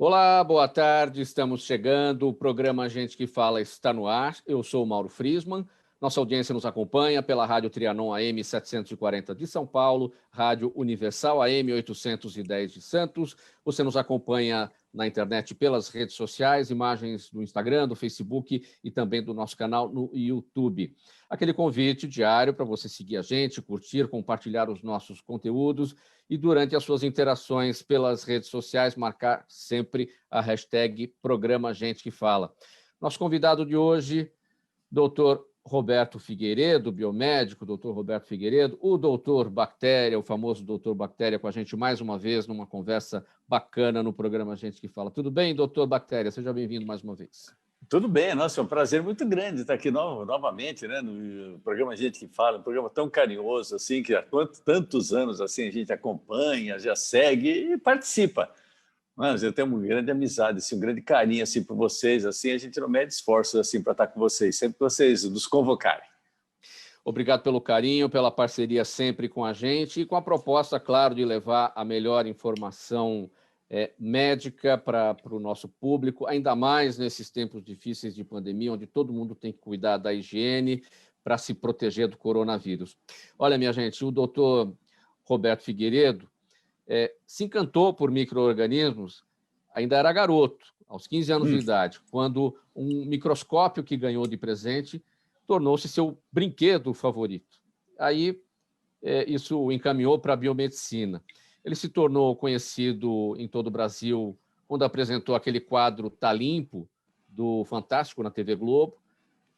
Olá, boa tarde, estamos chegando, o programa Gente que Fala está no ar, eu sou o Mauro Friesman, nossa audiência nos acompanha pela Rádio Trianon AM 740 de São Paulo, Rádio Universal AM 810 de Santos, você nos acompanha na internet pelas redes sociais, imagens do Instagram, do Facebook e também do nosso canal no YouTube. Aquele convite diário para você seguir a gente, curtir, compartilhar os nossos conteúdos e durante as suas interações pelas redes sociais, marcar sempre a hashtag Programa Gente que Fala. Nosso convidado de hoje, doutor Roberto Figueiredo, biomédico, doutor Roberto Figueiredo, o doutor Bactéria, o famoso doutor Bactéria, com a gente mais uma vez numa conversa bacana no programa Gente que Fala. Tudo bem, doutor Bactéria? Seja bem-vindo mais uma vez. Tudo bem, nossa, é um prazer muito grande estar aqui novamente, né, no programa Gente que Fala, um programa tão carinhoso, assim, que há tantos anos assim, a gente acompanha, já segue e participa. Mas eu tenho uma grande amizade, assim, um grande carinho assim, por vocês, assim, a gente não mede esforços assim, para estar com vocês, sempre que vocês nos convocarem. Obrigado pelo carinho, pela parceria sempre com a gente e com a proposta, claro, de levar a melhor informação médica para o nosso público, ainda mais nesses tempos difíceis de pandemia, onde todo mundo tem que cuidar da higiene para se proteger do coronavírus. Olha, minha gente, o doutor Roberto Figueiredo se encantou por micro-organismos, ainda era garoto, aos 15 anos de idade, quando um microscópio que ganhou de presente tornou-se seu brinquedo favorito. Aí, isso o encaminhou para a biomedicina. Ele se tornou conhecido em todo o Brasil quando apresentou aquele quadro Tá Limpo, do Fantástico, na TV Globo,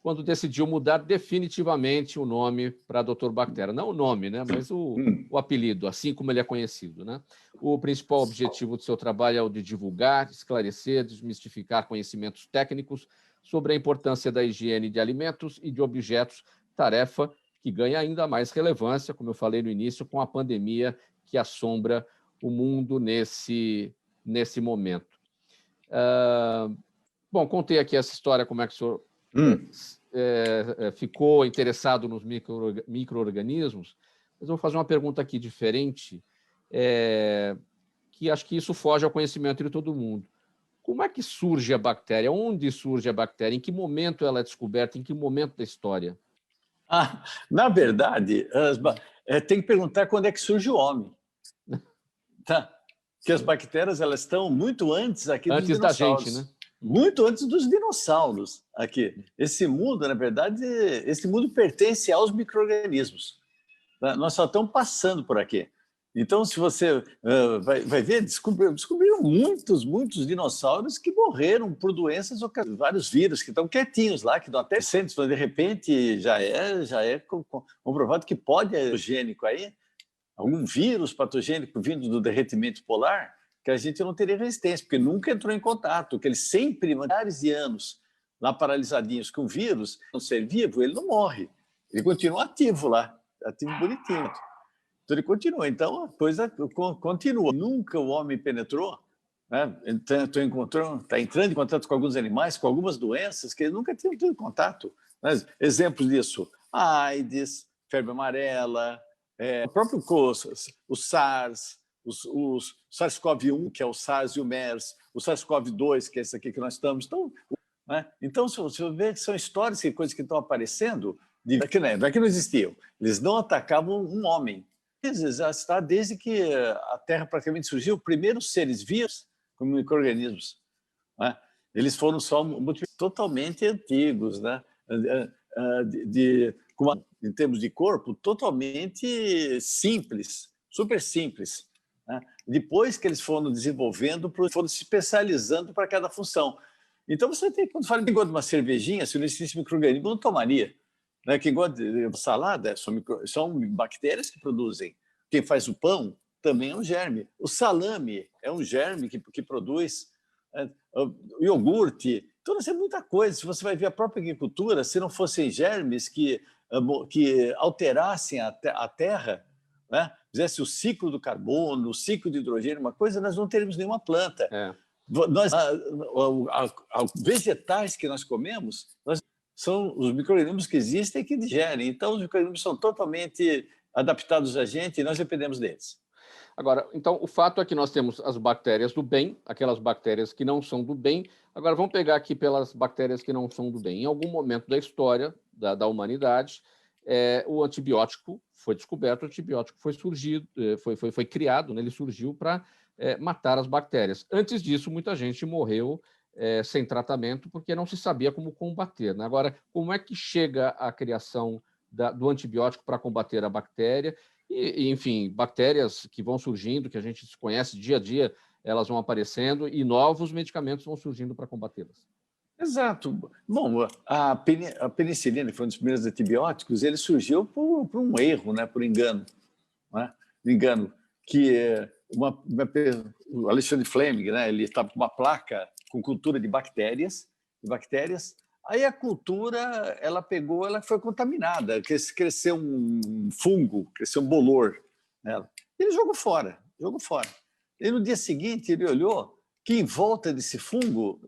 quando decidiu mudar definitivamente o nome para Dr. Bactéria. Não o nome, né, mas o apelido, assim como ele é conhecido, né? O principal objetivo do seu trabalho é o de divulgar, esclarecer, desmistificar conhecimentos técnicos sobre a importância da higiene de alimentos e de objetos, tarefa que ganha ainda mais relevância, como eu falei no início, com a pandemia que assombra o mundo nesse momento. Bom, contei aqui essa história, como é que o senhor ficou interessado nos micro-organismos, mas eu vou fazer uma pergunta aqui diferente, que acho que isso foge ao conhecimento de todo mundo. Como é que surge a bactéria? Onde surge a bactéria? Em que momento ela é descoberta? Em que momento da história? Na verdade, tem que perguntar quando é que surge o homem. Tá? Porque as bactérias elas estão muito antes aqui dos dinossauros. Da gente, né? Muito antes dos dinossauros aqui. Esse mundo, na verdade, esse mundo pertence aos micro-organismos. Nós só estamos passando por aqui. Então, se você vai ver, descobriram muitos dinossauros que morreram por doenças, vários vírus que estão quietinhos lá, que dão até centros, de repente já é comprovado que pode ser patogênico aí, algum vírus patogênico vindo do derretimento polar, que a gente não teria resistência, porque nunca entrou em contato, que ele sempre, milhares de anos, lá paralisadinhos com o vírus, um ser vivo, ele não morre, ele continua ativo lá, ativo bonitinho. Então ele continua, então a coisa continua. Nunca o homem penetrou, né? Está entrando em contato com alguns animais, com algumas doenças que ele nunca tinha tido contato. Mas, exemplos disso, a AIDS, febre amarela, o próprio o SARS, os SARS-CoV-1, que é o SARS e o MERS, o SARS-CoV-2, que é esse aqui que nós estamos. Então, se você vê que são histórias e coisas que estão aparecendo, não é que não existiam, eles não atacavam um homem. Já está desde que a Terra praticamente surgiu, os primeiros seres vivos como micro-organismos. Né? Eles foram só totalmente antigos, né? Em termos de corpo, totalmente simples, super simples. Né? Depois que eles foram desenvolvendo, foram se especializando para cada função. Então, você tem, quando fala que gosta de uma cervejinha, se não existisse micro-organismo, não tomaria. Né? Quem gosta de salada, são bactérias que produzem. Quem faz o pão também é um germe. O salame é um germe que produz. O iogurte. Então, é muita coisa. Se você vai ver a própria agricultura, se não fossem germes que alterassem a terra, né? Fizesse o ciclo do carbono, o ciclo de hidrogênio, uma coisa, nós não teríamos nenhuma planta. Vegetais que nós comemos são os micro-organismos que existem e que digerem. Então, os micro-organismos são totalmente adaptados a gente e nós dependemos deles. Agora, então, o fato é que nós temos as bactérias do bem, aquelas bactérias que não são do bem. Agora, vamos pegar aqui pelas bactérias que não são do bem. Em algum momento da história da humanidade, o antibiótico foi descoberto, o antibiótico foi surgido, foi criado, né? Ele surgiu para matar as bactérias. Antes disso, muita gente morreu sem tratamento porque não se sabia como combater, né? Agora, como é que chega a criação do antibiótico para combater a bactéria? Enfim, bactérias que vão surgindo, que a gente desconhece dia a dia, elas vão aparecendo e novos medicamentos vão surgindo para combatê-las. Exato. Bom, a penicilina, que foi um dos primeiros antibióticos, ele surgiu por um erro, né? Por engano. Né? Engano que o Alexandre Fleming, né? Ele estava com uma placa com cultura de bactérias, aí a cultura ela foi contaminada, cresceu um fungo, cresceu um bolor nela. Ele jogou fora. E no dia seguinte ele olhou que em volta desse fungo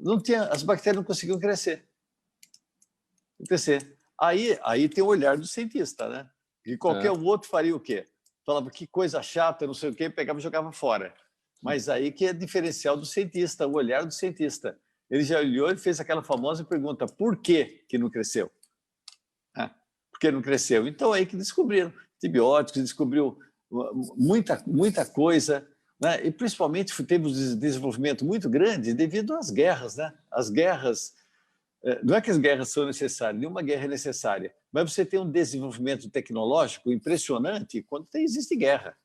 as bactérias não conseguiam crescer. Aí tem o olhar do cientista, né? E qualquer um outro faria o quê? Falava que coisa chata, não sei o quê, pegava e jogava fora. Mas aí que é diferencial do cientista, o olhar do cientista. Ele já olhou e fez aquela famosa pergunta: por que não cresceu? Por que não cresceu? Então aí que descobriram antibióticos, descobriu muita coisa, né? E principalmente teve um desenvolvimento muito grande devido às guerras, né? As guerras, não é que as guerras são necessárias, nenhuma guerra é necessária, mas você tem um desenvolvimento tecnológico impressionante quando existe guerra,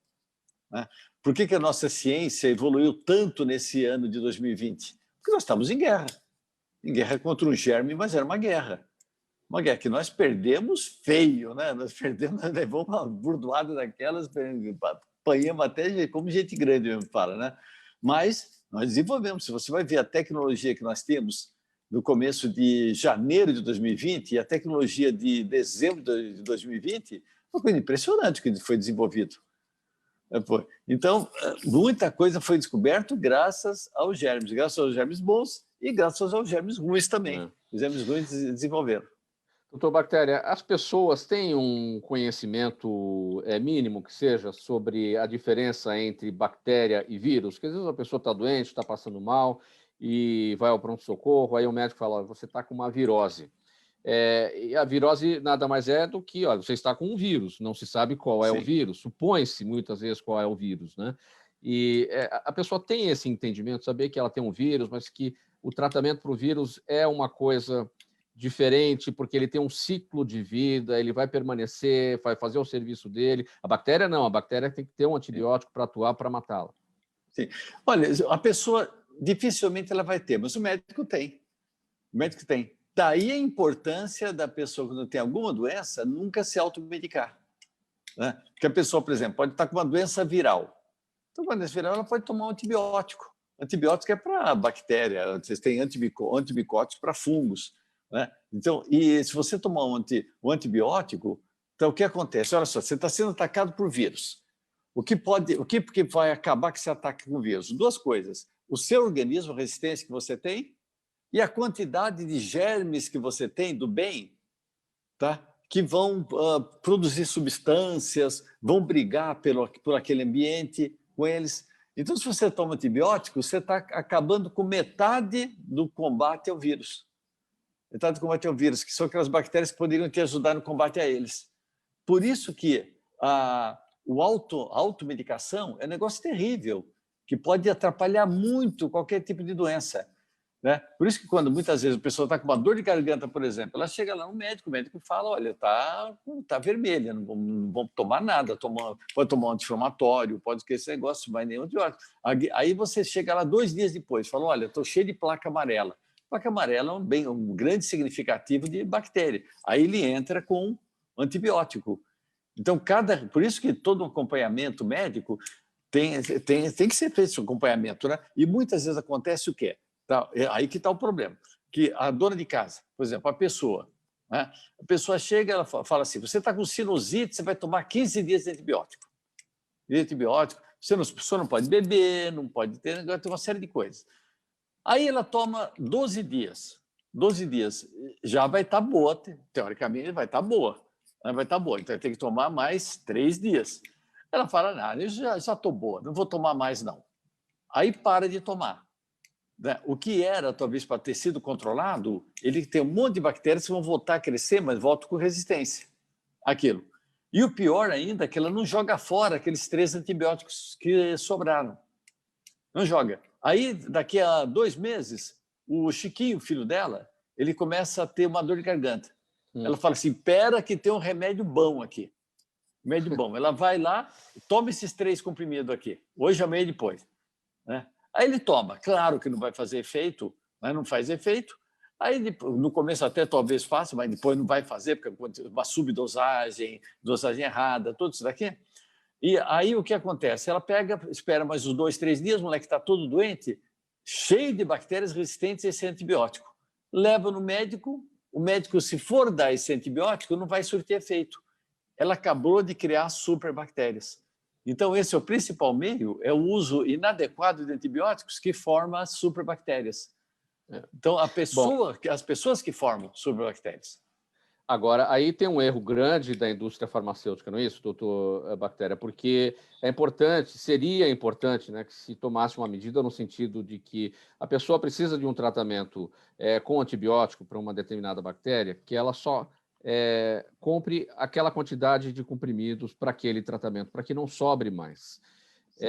né? Por que a nossa ciência evoluiu tanto nesse ano de 2020? Porque nós estamos em guerra contra um germe, mas era uma guerra que nós perdemos feio, né? Nós levamos uma burdoada daquelas, apanhamos até como gente grande mesmo fala, né? Mas nós desenvolvemos. Se você vai ver a tecnologia que nós temos no começo de janeiro de 2020 e a tecnologia de dezembro de 2020, uma coisa impressionante que foi desenvolvido. Então, muita coisa foi descoberta graças aos germes bons e graças aos germes ruins também. Os germes ruins desenvolveram. Doutor Bactéria, as pessoas têm um conhecimento mínimo que seja sobre a diferença entre bactéria e vírus? Porque às vezes a pessoa está doente, está passando mal e vai ao pronto-socorro, aí o médico fala: você está com uma virose. E a virose nada mais é do que, olha, você está com um vírus, não se sabe qual é o vírus, supõe-se muitas vezes qual é o vírus, né? E a pessoa tem esse entendimento, saber que ela tem um vírus, mas que o tratamento para o vírus é uma coisa diferente, porque ele tem um ciclo de vida, ele vai permanecer, vai fazer o serviço dele. A bactéria não, a bactéria tem que ter um antibiótico para atuar, para matá-la. Sim. Olha, a pessoa dificilmente ela vai ter, mas o médico tem. O médico tem. Daí a importância da pessoa, quando tem alguma doença, nunca se automedicar. Né? Porque a pessoa, por exemplo, pode estar com uma doença viral. Então, com uma doença viral, ela pode tomar um antibiótico. Antibiótico é para bactéria, vocês têm antibióticos para fungos. Né? Então, e se você tomar um antibiótico, então o que acontece? Olha só, você está sendo atacado por vírus. O que vai acabar que você ataque com o vírus? Duas coisas: o seu organismo, a resistência que você tem, e a quantidade de germes que você tem do bem, tá? Que vão produzir substâncias, vão brigar por aquele ambiente com eles. Então, se você toma antibiótico, você está acabando com metade do combate ao vírus. Metade do combate ao vírus, que são aquelas bactérias que poderiam te ajudar no combate a eles. Por isso que a automedicação é um negócio terrível, que pode atrapalhar muito qualquer tipo de doença. Né? Por isso que quando muitas vezes a pessoa está com uma dor de garganta, por exemplo, ela chega lá no médico, o médico fala: olha, tá vermelha, não vamos tomar nada, pode tomar um anti-inflamatório, pode que esse negócio, vai nenhum de outro. Aí você chega lá 2 dias depois, fala: olha, estou cheio de placa amarela. Placa amarela é um grande significativo de bactéria. Aí ele entra com antibiótico. Então, por isso que todo acompanhamento médico tem que ser feito esse acompanhamento, né? E muitas vezes acontece o quê? Aí que está o problema. Que a dona de casa, por exemplo, a pessoa chega, ela fala assim: você está com sinusite, você vai tomar 15 dias de antibiótico. Você não pode beber, não pode ter uma série de coisas. Aí ela toma 12 dias. 12 dias já vai estar boa, teoricamente vai estar boa. Vai estar boa, então tem que tomar mais 3 dias. Ela fala, não, eu já estou boa, não vou tomar mais, não. Aí para de tomar. Né? O que era, talvez, para ter sido controlado, ele tem um monte de bactérias que vão voltar a crescer, mas voltam com resistência àquilo. E o pior ainda é que ela não joga fora aqueles 3 antibióticos que sobraram. Não joga. Aí, daqui a 2 meses, o Chiquinho, filho dela, ele começa a ter uma dor de garganta. Ela fala assim, pera que tem um remédio bom aqui. Remédio bom. Ela vai lá, toma esses 3 comprimidos aqui, hoje, amanhã e depois. Né? Aí ele toma. Claro que não vai fazer efeito, mas não faz efeito. Aí, no começo até talvez faça, mas depois não vai fazer, porque uma subdosagem, dosagem errada, tudo isso daqui. E aí o que acontece? Ela pega, espera mais uns 2, 3 dias, o moleque está todo doente, cheio de bactérias resistentes a esse antibiótico. Leva no médico, o médico, se for dar esse antibiótico, não vai surtir efeito. Ela acabou de criar superbactérias. Então, esse é o principal meio, é o uso inadequado de antibióticos que forma superbactérias. Então, as pessoas que formam superbactérias. Agora, aí tem um erro grande da indústria farmacêutica, não é isso, doutor Bactéria? Porque é importante, seria importante, né, que se tomasse uma medida no sentido de que a pessoa precisa de um tratamento com antibiótico para uma determinada bactéria, que ela só compre aquela quantidade de comprimidos para aquele tratamento, para que não sobre mais.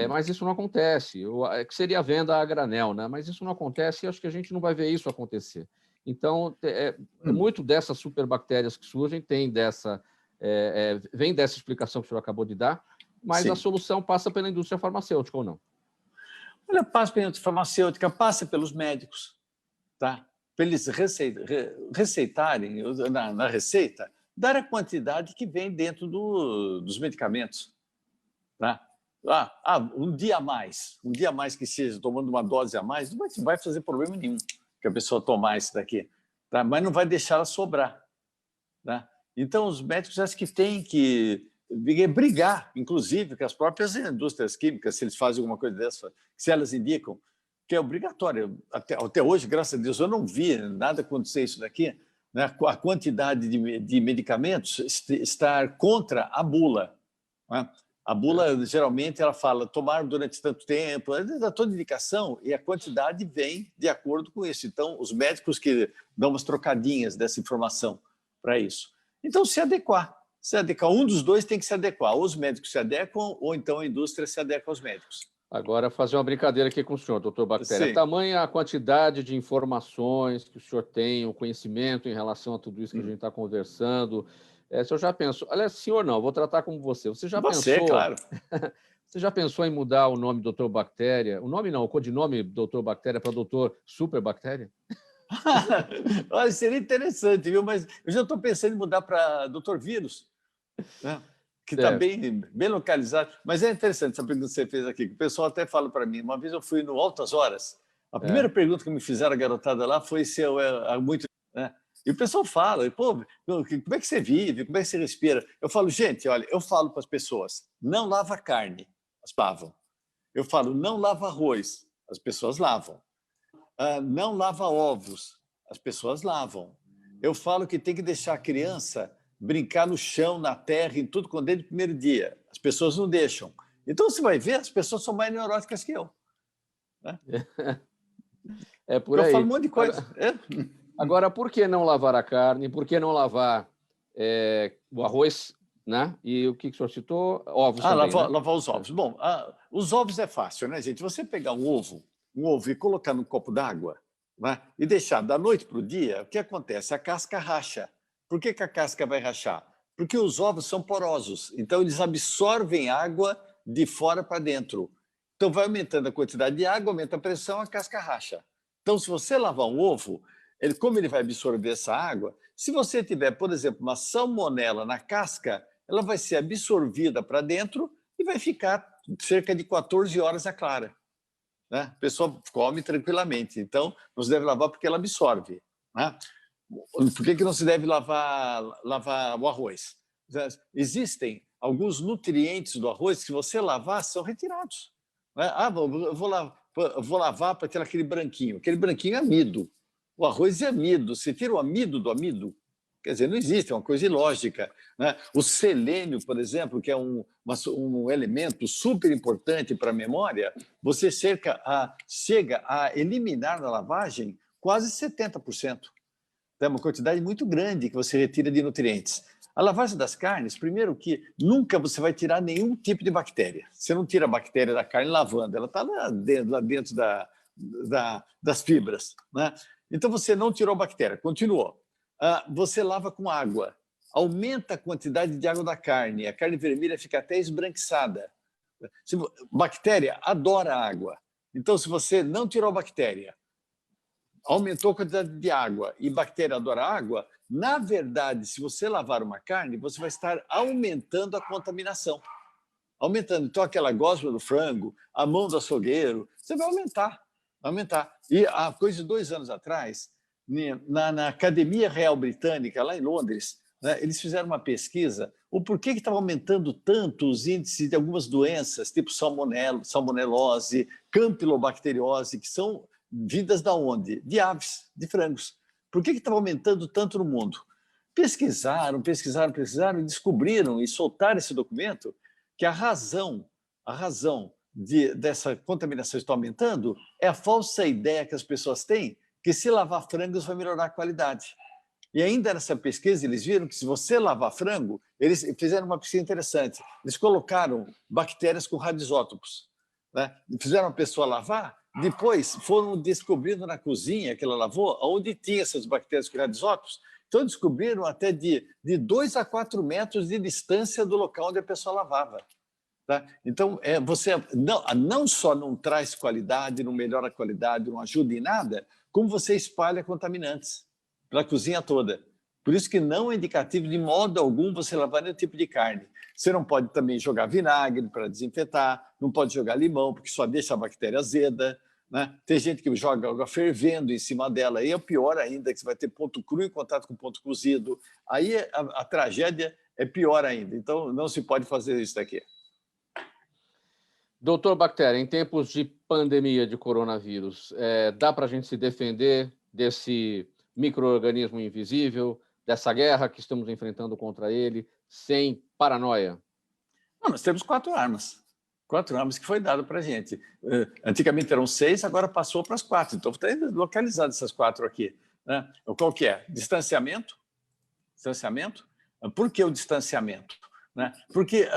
Mas isso não acontece, que seria a venda a granel, né? Mas isso não acontece e acho que a gente não vai ver isso acontecer. Então, muito dessas superbactérias que surgem vem dessa explicação que o senhor acabou de dar, mas Sim. A solução passa pela indústria farmacêutica ou não? Olha, passa pela indústria farmacêutica, passa pelos médicos, tá? Para eles receitarem, na receita, dar a quantidade que vem dentro dos medicamentos. Tá? Um dia a mais que seja, tomando uma dose a mais, não vai fazer problema nenhum que a pessoa tomar isso daqui, tá? Mas não vai deixar ela sobrar. Tá? Então, os médicos acham que têm que brigar, inclusive, com as próprias indústrias químicas, se eles fazem alguma coisa dessa, se elas indicam, que é obrigatório. Até hoje, graças a Deus, eu não vi nada acontecer isso daqui, né? A quantidade de medicamentos estar contra a bula. Né? A bula, geralmente, ela fala tomar durante tanto tempo, ela dá toda indicação e a quantidade vem de acordo com isso. Então, os médicos que dão umas trocadinhas dessa informação para isso. Então, se adequar. Um dos dois tem que se adequar. Ou os médicos se adequam, ou então a indústria se adequa aos médicos. Agora, fazer uma brincadeira aqui com o senhor, doutor Bactéria. Sim. Tamanha a quantidade de informações que o senhor tem, o conhecimento em relação a tudo isso que a gente está conversando. O senhor já pensou... Aliás, senhor não, vou tratar como você. Você já pensou... claro. Você já pensou em mudar o nome doutor Bactéria? O nome não, o codinome doutor Bactéria para doutor Superbactéria? Olha, seria interessante, viu? Mas eu já estou pensando em mudar para doutor Vírus, né? Que está bem localizado. Mas é interessante essa pergunta que você fez aqui, que o pessoal até fala para mim. Uma vez eu fui no Altas Horas, a primeira pergunta que me fizeram a garotada lá foi se eu era muito... Né? E o pessoal fala, pô, como é que você vive, como é que você respira? Eu falo, gente, olha, eu falo para as pessoas, não lava carne, as lavam. Eu falo, não lava arroz, as pessoas lavam. Não lava ovos, as pessoas lavam. Eu falo que tem que deixar a criança brincar no chão, na terra, em tudo quando é de primeiro dia. As pessoas não deixam. Então, você vai ver, as pessoas são mais neuróticas que eu. Né? É por aí. Eu falo um monte de coisa. Agora, por que não lavar a carne? Por que não lavar o arroz? Né? E o que o senhor citou? Ovos também, lavar os ovos. Bom, os ovos é fácil, né, gente? Você pegar um ovo e colocar num copo d'água, né, e deixar da noite para o dia, o que acontece? A casca racha. Por que a casca vai rachar? Porque os ovos são porosos, então eles absorvem água de fora para dentro. Então vai aumentando a quantidade de água, aumenta a pressão, a casca racha. Então, se você lavar um ovo, como ele vai absorver essa água, se você tiver, por exemplo, uma salmonela na casca, ela vai ser absorvida para dentro e vai ficar cerca de 14 horas a clara. Né? A pessoa come tranquilamente. Então, não se deve lavar porque ela absorve. Né? Por que não se deve lavar o arroz? Existem alguns nutrientes do arroz que, se você lavar, são retirados. Né? Eu vou lavar para tirar aquele branquinho. Aquele branquinho é amido. O arroz é amido. Você tira o amido do amido, Quer dizer, não existe, é uma coisa ilógica, né? O selênio, por exemplo, que é um elemento super importante para a memória, você chega a eliminar na lavagem quase 70%. É uma quantidade muito grande que você retira de nutrientes. A lavagem das carnes, primeiro que nunca você vai tirar nenhum tipo de bactéria. Você não tira a bactéria da carne lavando, ela está lá dentro das fibras, né? Então, você não tirou a bactéria, continuou. Você lava com água, aumenta a quantidade de água da carne, a carne vermelha fica até esbranquiçada. Bactéria adora água. Então, se você não tirou a bactéria, aumentou a quantidade de água e bactéria adora água, na verdade, se você lavar uma carne, você vai estar aumentando a contaminação. Aumentando. Então, aquela gosma do frango, a mão do açougueiro, você vai aumentar. E há coisa de 2 anos atrás, na Academia Real Britânica, lá em Londres, né, eles fizeram uma pesquisa, o porquê que estava aumentando tanto os índices de algumas doenças, tipo salmonelose, campilobacteriose, que são vindas da onde? De aves, de frangos. Por que estava aumentando tanto no mundo? Pesquisaram e descobriram e soltaram esse documento que a razão dessa contaminação está aumentando é a falsa ideia que as pessoas têm que se lavar frangos vai melhorar a qualidade. E ainda nessa pesquisa, eles viram que se você lavar frango, eles fizeram uma pesquisa interessante. Eles colocaram bactérias com radioisótopos, né? Fizeram a pessoa lavar, depois foram descobrindo na cozinha que ela lavou onde tinha essas bactérias com radioisótopos. Então, descobriram até de 2 a 4 metros de distância do local onde a pessoa lavava. Tá? Então, você não só não traz qualidade, não melhora a qualidade, não ajuda em nada, como você espalha contaminantes pela cozinha toda. Por isso que não é indicativo de modo algum você lavar nenhum tipo de carne. Você não pode também jogar vinagre para desinfetar, não pode jogar limão, porque só deixa a bactéria azeda, né? Tem gente que joga água fervendo em cima dela, aí é pior ainda, que você vai ter ponto cru em contato com ponto cozido. Aí a tragédia é pior ainda. Então, não se pode fazer isso daqui. Doutor Bactéria, em tempos de pandemia de coronavírus, dá para a gente se defender desse micro-organismo invisível, dessa guerra que estamos enfrentando contra ele, sem paranoia? Não, nós temos 4 armas. 4 armas que foi dado para a gente. Antigamente eram 6, agora passou para as 4. Então, está localizado essas 4 aqui, né? Qual que é? Distanciamento. Por que o distanciamento? Né? Porque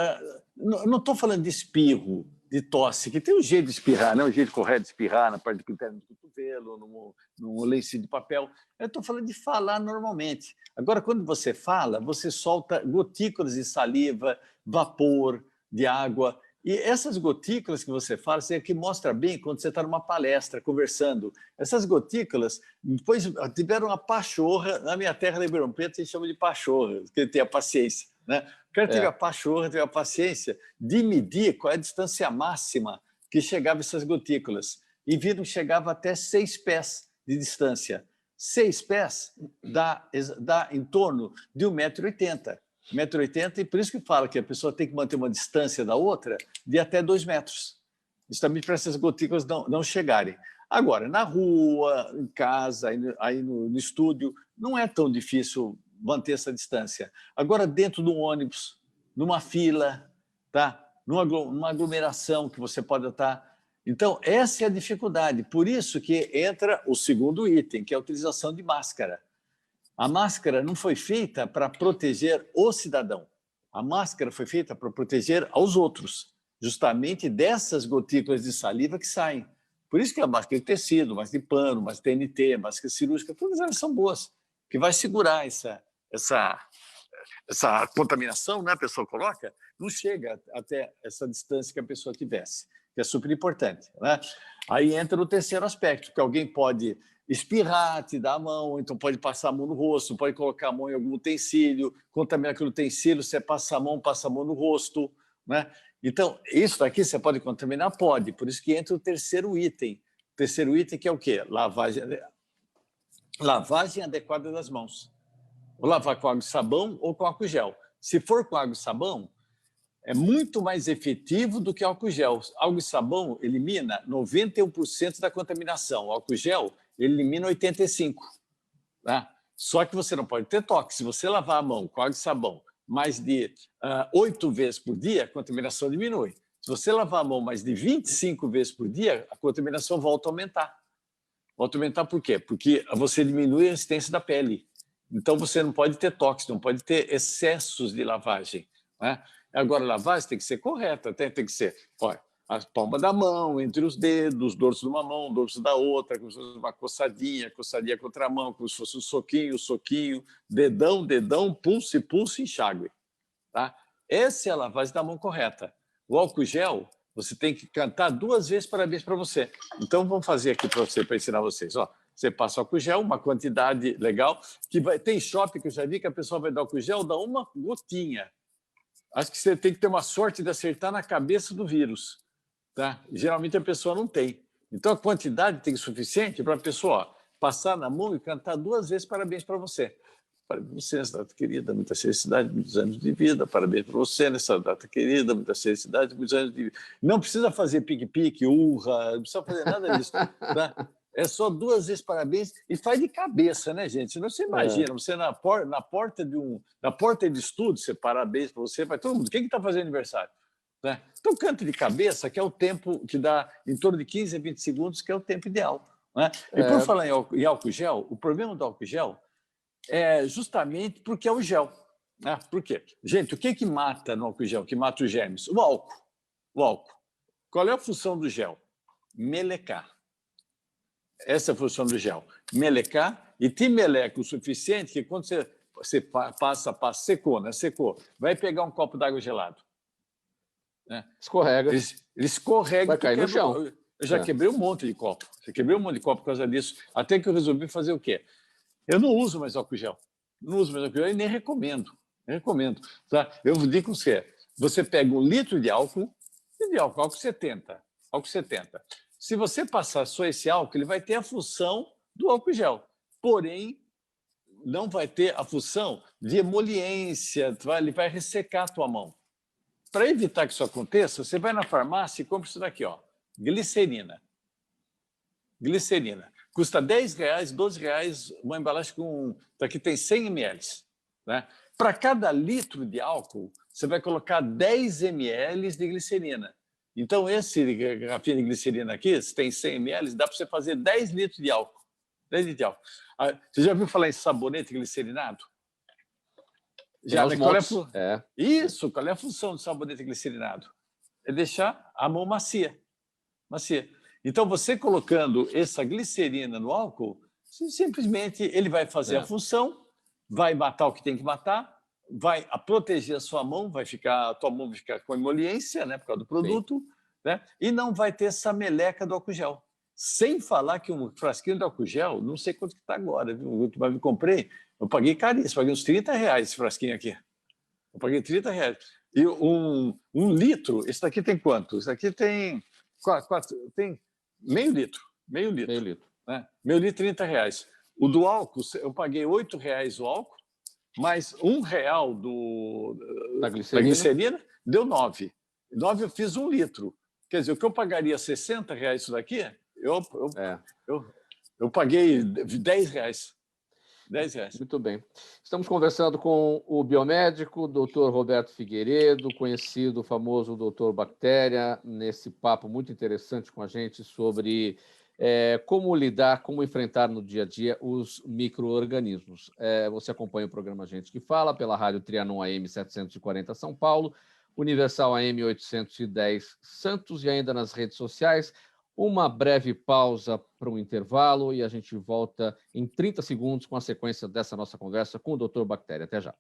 não estou falando de espirro, de tosse, que tem um jeito de espirrar, né? Um jeito correto de espirrar na parte do cotovelo, no lencinho de papel. Eu estou falando de falar normalmente. Agora, quando você fala, você solta gotículas de saliva, vapor de água. E essas gotículas que você fala, é que mostra bem quando você está numa palestra, conversando. Essas gotículas, depois tiveram uma pachorra, na minha terra de Ribeirão Preto, se chama de pachorra, porque tem a paciência, né? O cara teve a pachorra, teve a paciência de medir qual é a distância máxima que chegava essas gotículas. E viram que chegava até 6 pés de distância. 6 pés dá em torno de 1,80 m. 1,80 m, e por isso que fala que a pessoa tem que manter uma distância da outra de até 2 metros. Justamente para essas gotículas não chegarem. Agora, na rua, em casa, aí no estúdio, não é tão difícil manter essa distância. Agora, dentro de um ônibus, numa fila, tá? Numa aglomeração que você pode estar. Então, essa é a dificuldade. Por isso que entra o segundo item, que é a utilização de máscara. A máscara não foi feita para proteger o cidadão. A máscara foi feita para proteger aos outros, justamente dessas gotículas de saliva que saem. Por isso que a máscara de tecido, máscara de pano, máscara de TNT, máscara cirúrgica, todas elas são boas, que vai segurar essa contaminação, né, a pessoa coloca, não chega até essa distância que a pessoa tivesse, que é super importante, né? Aí entra o terceiro aspecto, que alguém pode espirrar, te dar a mão, então pode passar a mão no rosto, pode colocar a mão em algum utensílio, contaminar aquele utensílio, você passa a mão no rosto, né? Então, isso daqui você pode contaminar? Pode, por isso que entra o terceiro item. O terceiro item que é o quê? Lavagem adequada das mãos. Ou lavar com água e sabão ou com álcool gel. Se for com água e sabão, é muito mais efetivo do que álcool gel. Água e sabão elimina 91% da contaminação. O álcool gel elimina 85%. Tá? Só que você não pode ter toque. Se você lavar a mão com água e sabão mais de 8 vezes por dia, a contaminação diminui. Se você lavar a mão mais de 25 vezes por dia, a contaminação volta a aumentar. Volta a aumentar por quê? Porque você diminui a resistência da pele. Então, você não pode ter toques, não pode ter excessos de lavagem, né? Agora, a lavagem tem que ser correta, tem que ser, olha, a palma da mão, entre os dedos, dorso de uma mão, dorso da outra, como se fosse uma coçadinha contra a mão, como se fosse um soquinho, dedão, pulso, enxágue. Tá? Essa é a lavagem da mão correta. O álcool gel, você tem que cantar 2 vezes parabéns para você. Então, vamos fazer aqui para você, para ensinar vocês. Ó, você passa álcool gel, uma quantidade legal, tem shopping que eu já vi que a pessoa vai dar álcool gel, dá uma gotinha. Acho que você tem que ter uma sorte de acertar na cabeça do vírus. Tá? Geralmente a pessoa não tem. Então, a quantidade tem que ser suficiente para a pessoa passar na mão e cantar 2 vezes parabéns para você. Parabéns para você nessa data querida, muita felicidade, muitos anos de vida. Parabéns para você nessa data querida, muita felicidade, muitos anos de vida. Não precisa fazer pique-pique, urra, não precisa fazer nada disso. Tá? É só 2 vezes parabéns e faz de cabeça, né, gente? Senão você imagina, você na porta de estudo, você parabéns para você, vai todo mundo. Quem está fazendo aniversário? Né? Então, canto de cabeça, que é o tempo que dá em torno de 15 a 20 segundos, que é o tempo ideal. Né? E por falar em álcool gel, o problema do álcool gel é justamente porque é o gel. Né? Por quê? Gente, o que mata no álcool gel, que mata os germes? O álcool. O álcool. Qual é a função do gel? Melecar. Essa é a função do gel. Melecar, e te meleca o suficiente que quando você passa, secou, né? Secou. Vai pegar um copo d'água gelado. Né? Escorrega. Ele escorrega. Vai cair no chão. Eu já quebrei um monte de copo. Eu quebrei um monte de copo por causa disso. Até que eu resolvi fazer o quê? Eu não uso mais álcool gel. Não uso mais álcool gel e nem recomendo. Tá? Eu digo que você pega 1 litro de álcool, álcool 70. Álcool 70. Se você passar só esse álcool, ele vai ter a função do álcool gel. Porém, não vai ter a função de emoliência, ele vai ressecar a tua mão. Para evitar que isso aconteça, você vai na farmácia e compra isso daqui, ó, glicerina. Glicerina. Custa R$10, R$12, uma embalagem com... Aqui tem 100 ml. Né? Para cada litro de álcool, você vai colocar 10 ml de glicerina. Então, esse garrafinha de glicerina aqui, se tem 100 ml, dá para você fazer 10 litros de álcool. 10 litros de álcool. Você já ouviu falar em sabonete glicerinado? Já, né? Isso, qual é a função do sabonete glicerinado? É deixar a mão macia. Então, você colocando essa glicerina no álcool, simplesmente ele vai fazer a função, vai matar o que tem que matar, vai proteger a sua mão, a tua mão vai ficar com emoliência, né, por causa do produto, né, e não vai ter essa meleca do álcool gel. Sem falar que um frasquinho de álcool gel, não sei quanto que está agora, viu? Eu comprei, eu paguei caríssimo, paguei uns R$30 esse frasquinho aqui. Eu paguei R$30. E um litro, esse daqui tem quanto? Esse daqui tem tem meio litro. Né? Meio litro, R$30. O do álcool, eu paguei R$8 o álcool, mais R$1 da glicerina, deu 9. 9 eu fiz 1 litro. Quer dizer, o que eu pagaria R$60 isso daqui, eu paguei R$10. Muito bem. Estamos conversando com o biomédico, Dr. Roberto Figueiredo, conhecido, famoso Dr. Bactéria, nesse papo muito interessante com a gente sobre como lidar, como enfrentar no dia a dia os micro-organismos. Você acompanha o programa Gente que Fala pela Rádio Trianon AM 740 São Paulo, Universal AM 810 Santos e ainda nas redes sociais. Uma breve pausa para um intervalo e a gente volta em 30 segundos com a sequência dessa nossa conversa com o Dr. Bactéria. Até já.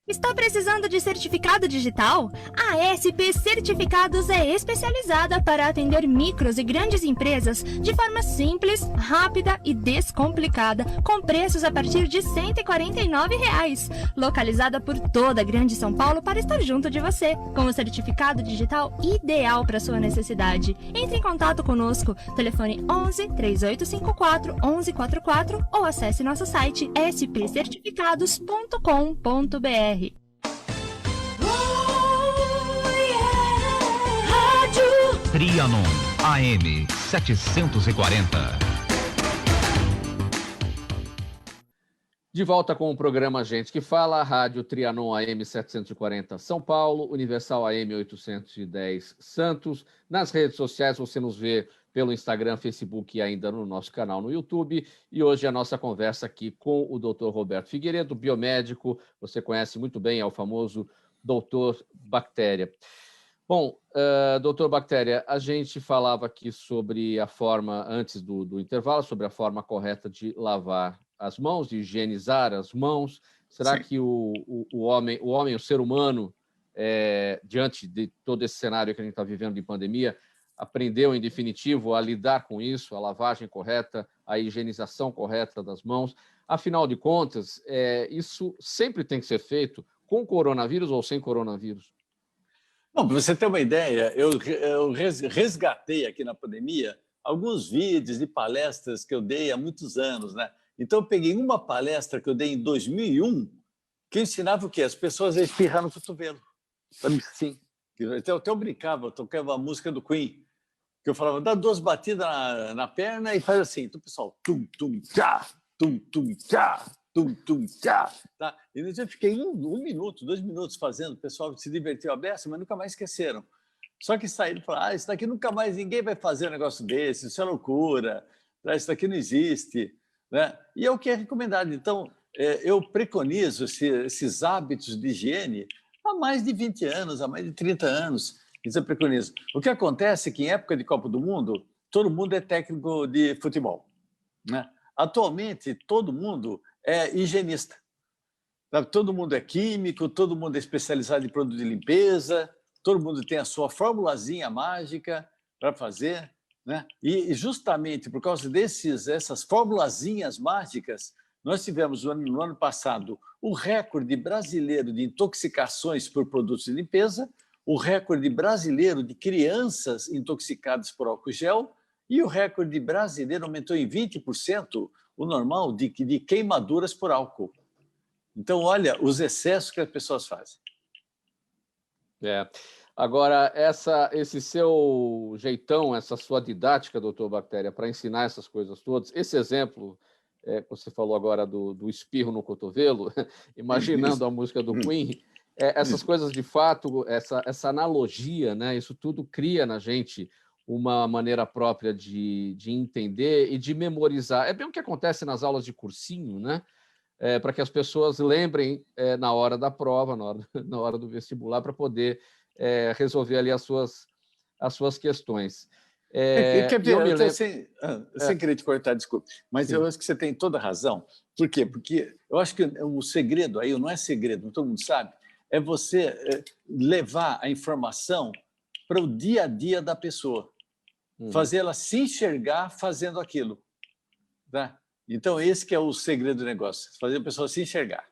Está precisando de certificado digital? A SP Certificados é especializada para atender micros e grandes empresas de forma simples, rápida e descomplicada, com preços a partir de R$ 149. Localizada por toda a Grande São Paulo para estar junto de você, com o certificado digital ideal para sua necessidade. Entre em contato conosco, telefone 11 3854 1144 ou acesse nosso site spcertificados.com.br. Trianon AM 740. De volta com o programa Gente que Fala, Rádio Trianon AM 740 São Paulo, Universal AM 810 Santos. Nas redes sociais você nos vê pelo Instagram, Facebook e ainda no nosso canal no YouTube. E hoje a nossa conversa aqui com o Dr. Roberto Figueiredo, biomédico. Você conhece muito bem, é o famoso Dr. Bactéria. Bom, doutor Bactéria, a gente falava aqui sobre a forma, antes do intervalo, sobre a forma correta de lavar as mãos, de higienizar as mãos. Será Sim. que o homem, o ser humano, diante de todo esse cenário que a gente está vivendo de pandemia, aprendeu, em definitivo, a lidar com isso, a lavagem correta, a higienização correta das mãos? Afinal de contas, isso sempre tem que ser feito com coronavírus ou sem coronavírus? Bom, para você ter uma ideia, eu resgatei aqui na pandemia alguns vídeos de palestras que eu dei há muitos anos, né? Então, eu peguei uma palestra que eu dei em 2001, que ensinava o quê? As pessoas a espirrar no cotovelo. Sim. Então, eu brincava, eu tocava a música do Queen, que eu falava, dá 2 batidas na perna e faz assim. Então, o pessoal, tum, tum, tchá, tum, tum, tchá, tum, tum, tchá. Tá? E eu fiquei 1 minuto, 2 minutos fazendo, o pessoal se divertiu a beça, mas nunca mais esqueceram. Só que saíram e falaram, isso daqui nunca mais ninguém vai fazer um negócio desse, isso é loucura, isso daqui não existe. Né? E é o que é recomendado. Então, eu preconizo esses hábitos de higiene há mais de 20 anos, há mais de 30 anos. Isso eu preconizo. O que acontece é que, em época de Copa do Mundo, todo mundo é técnico de futebol. Né? Atualmente, todo mundo é higienista. Todo mundo é químico, todo mundo é especializado em produto de limpeza, todo mundo tem a sua formulazinha mágica para fazer. Né? E justamente por causa dessas formulazinhas mágicas, nós tivemos no ano passado o recorde brasileiro de intoxicações por produtos de limpeza, o recorde brasileiro de crianças intoxicadas por álcool gel e o recorde brasileiro aumentou em 20% o normal de queimaduras por álcool. Então, olha os excessos que as pessoas fazem. Agora, esse seu jeitão, essa sua didática, doutor Bactéria, para ensinar essas coisas todas, esse exemplo que você falou agora do espirro no cotovelo, imaginando a música do Queen, essas coisas de fato, essa analogia, né, isso tudo cria na gente uma maneira própria de entender e de memorizar. É bem o que acontece nas aulas de cursinho, né? Para que as pessoas lembrem na hora da prova, na hora do vestibular, para poder resolver ali as suas questões. Quer ver, sem querer te cortar, desculpe, mas sim, eu acho que você tem toda a razão. Por quê? Porque eu acho que o segredo aí, não é segredo, todo mundo sabe, é você levar a informação para o dia a dia da pessoa, fazer ela se enxergar fazendo aquilo. Tá? Então, esse que é o segredo do negócio, fazer a pessoa se enxergar.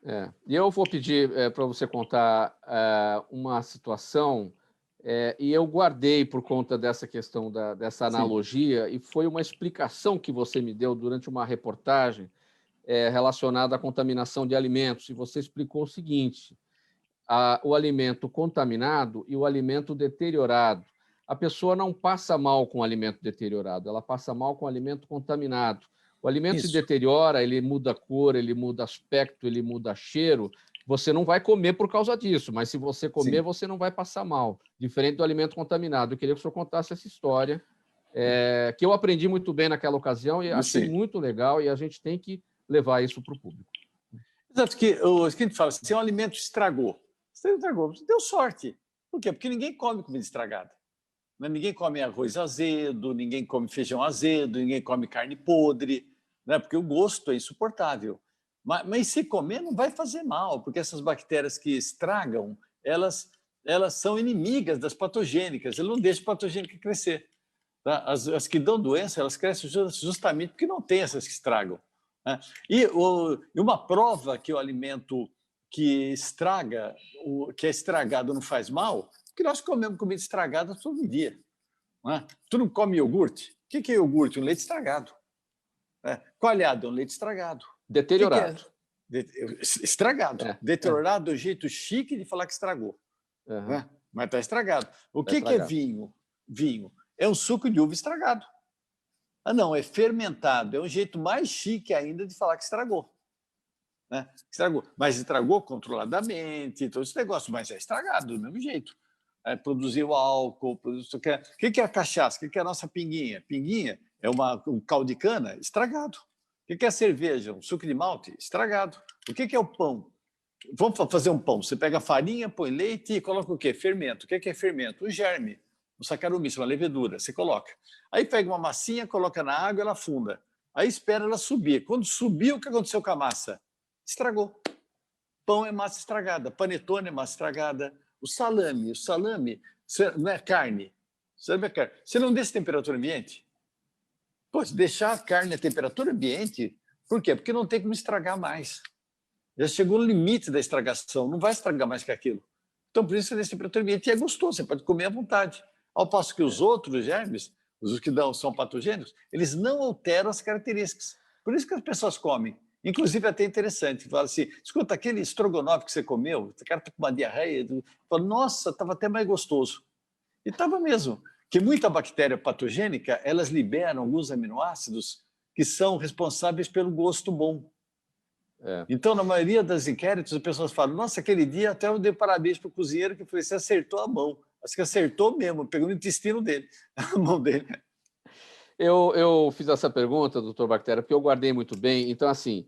E eu vou pedir para você contar uma situação, e eu guardei por conta dessa questão, dessa analogia, sim, e foi uma explicação que você me deu durante uma reportagem relacionada à contaminação de alimentos, e você explicou o seguinte, o alimento contaminado e o alimento deteriorado. A pessoa não passa mal com o alimento deteriorado, ela passa mal com o alimento contaminado. O alimento se deteriora, ele muda cor, ele muda aspecto, ele muda cheiro. Você não vai comer por causa disso, mas se você comer, sim, você não vai passar mal. Diferente do alimento contaminado. Eu queria que o senhor contasse essa história, que eu aprendi muito bem naquela ocasião e achei muito legal, e a gente tem que levar isso para o público. Exato, que a gente fala, se um alimento estragou, você deu sorte. Por quê? Porque ninguém come comida estragada. Ninguém come arroz azedo, ninguém come feijão azedo, ninguém come carne podre, né? Porque o gosto é insuportável. Mas se comer não vai fazer mal, porque essas bactérias que estragam, elas são inimigas das patogênicas, elas não deixam a patogênica crescer. Tá? As que dão doença, elas crescem justamente porque não tem essas que estragam. Né? E uma prova que o alimento que é estragado não faz mal, porque nós comemos comida estragada todo dia. Não é? Tu não come iogurte? O que é iogurte? Um leite estragado. Coalhado é um leite estragado. Deteriorado. Estragado. Deteriorado é o jeito chique de falar que estragou. Né? Mas está estragado. O que é vinho? Vinho é um suco de uva estragado. Não, é fermentado. É um jeito mais chique ainda de falar que estragou. né? Estragou. Mas estragou controladamente, todo esse negócio, mas é estragado do mesmo jeito. Produziu álcool, produziu... O que é a cachaça? O que é a nossa pinguinha? Pinguinha é um caldo de cana estragado. O que é a cerveja? Um suco de malte estragado. O que é o pão? Vamos fazer um pão. Você pega a farinha, põe leite e coloca o quê? Fermento. O que é fermento? O germe. O saccharomyces, uma levedura. Você coloca. Aí pega uma massinha, coloca na água, ela afunda. Aí espera ela subir. Quando subiu, o que aconteceu com a massa? Estragou. Pão é massa estragada. Panetone é massa estragada. O salame não é carne. Salame é carne. Você não deixa temperatura ambiente? Pô, se deixar a carne a temperatura ambiente, por quê? Porque não tem como estragar mais. Já chegou no limite da estragação, não vai estragar mais que aquilo. Então, por isso, você deixa a temperatura ambiente e é gostoso, você pode comer à vontade. Ao passo que os outros germes, os que são patogênicos, eles não alteram as características. Por isso que as pessoas comem. Inclusive, é até interessante, fala assim, escuta, aquele estrogonofe que você comeu, o cara está com uma diarreia, fala, nossa, estava até mais gostoso. E estava mesmo, que muita bactéria patogênica, elas liberam alguns aminoácidos que são responsáveis pelo gosto bom. Então, na maioria das inquéritos, as pessoas falam, nossa, aquele dia até eu dei parabéns para o cozinheiro que foi, você acertou a mão. Acho que acertou mesmo, pegou no intestino dele, a mão dele. Eu fiz essa pergunta, doutor Bactéria, porque eu guardei muito bem. Então, assim,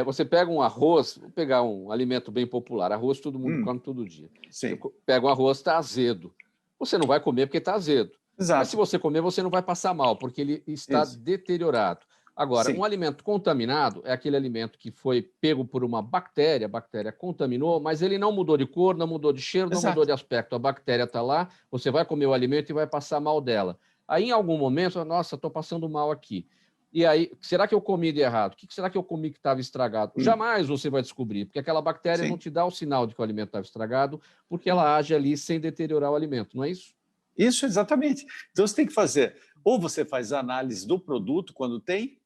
você pega um arroz, vou pegar um alimento bem popular, arroz todo mundo come todo dia. Sim. Você pega um arroz, está azedo. Você não vai comer porque está azedo. Exato. Mas se você comer, você não vai passar mal, porque ele está deteriorado. Agora, Sim. um alimento contaminado é aquele alimento que foi pego por uma bactéria, a bactéria contaminou, mas ele não mudou de cor, não mudou de cheiro, não mudou de aspecto. A bactéria está lá, você vai comer o alimento e vai passar mal dela. Aí, em algum momento, nossa, estou passando mal aqui. E aí, será que eu comi de errado? O que será que eu comi que estava estragado? Jamais você vai descobrir, porque aquela bactéria não te dá o sinal de que o alimento estava estragado, porque ela age ali sem deteriorar o alimento, não é isso? Isso, exatamente. Então, você tem que fazer, ou você faz a análise do produto quando tem,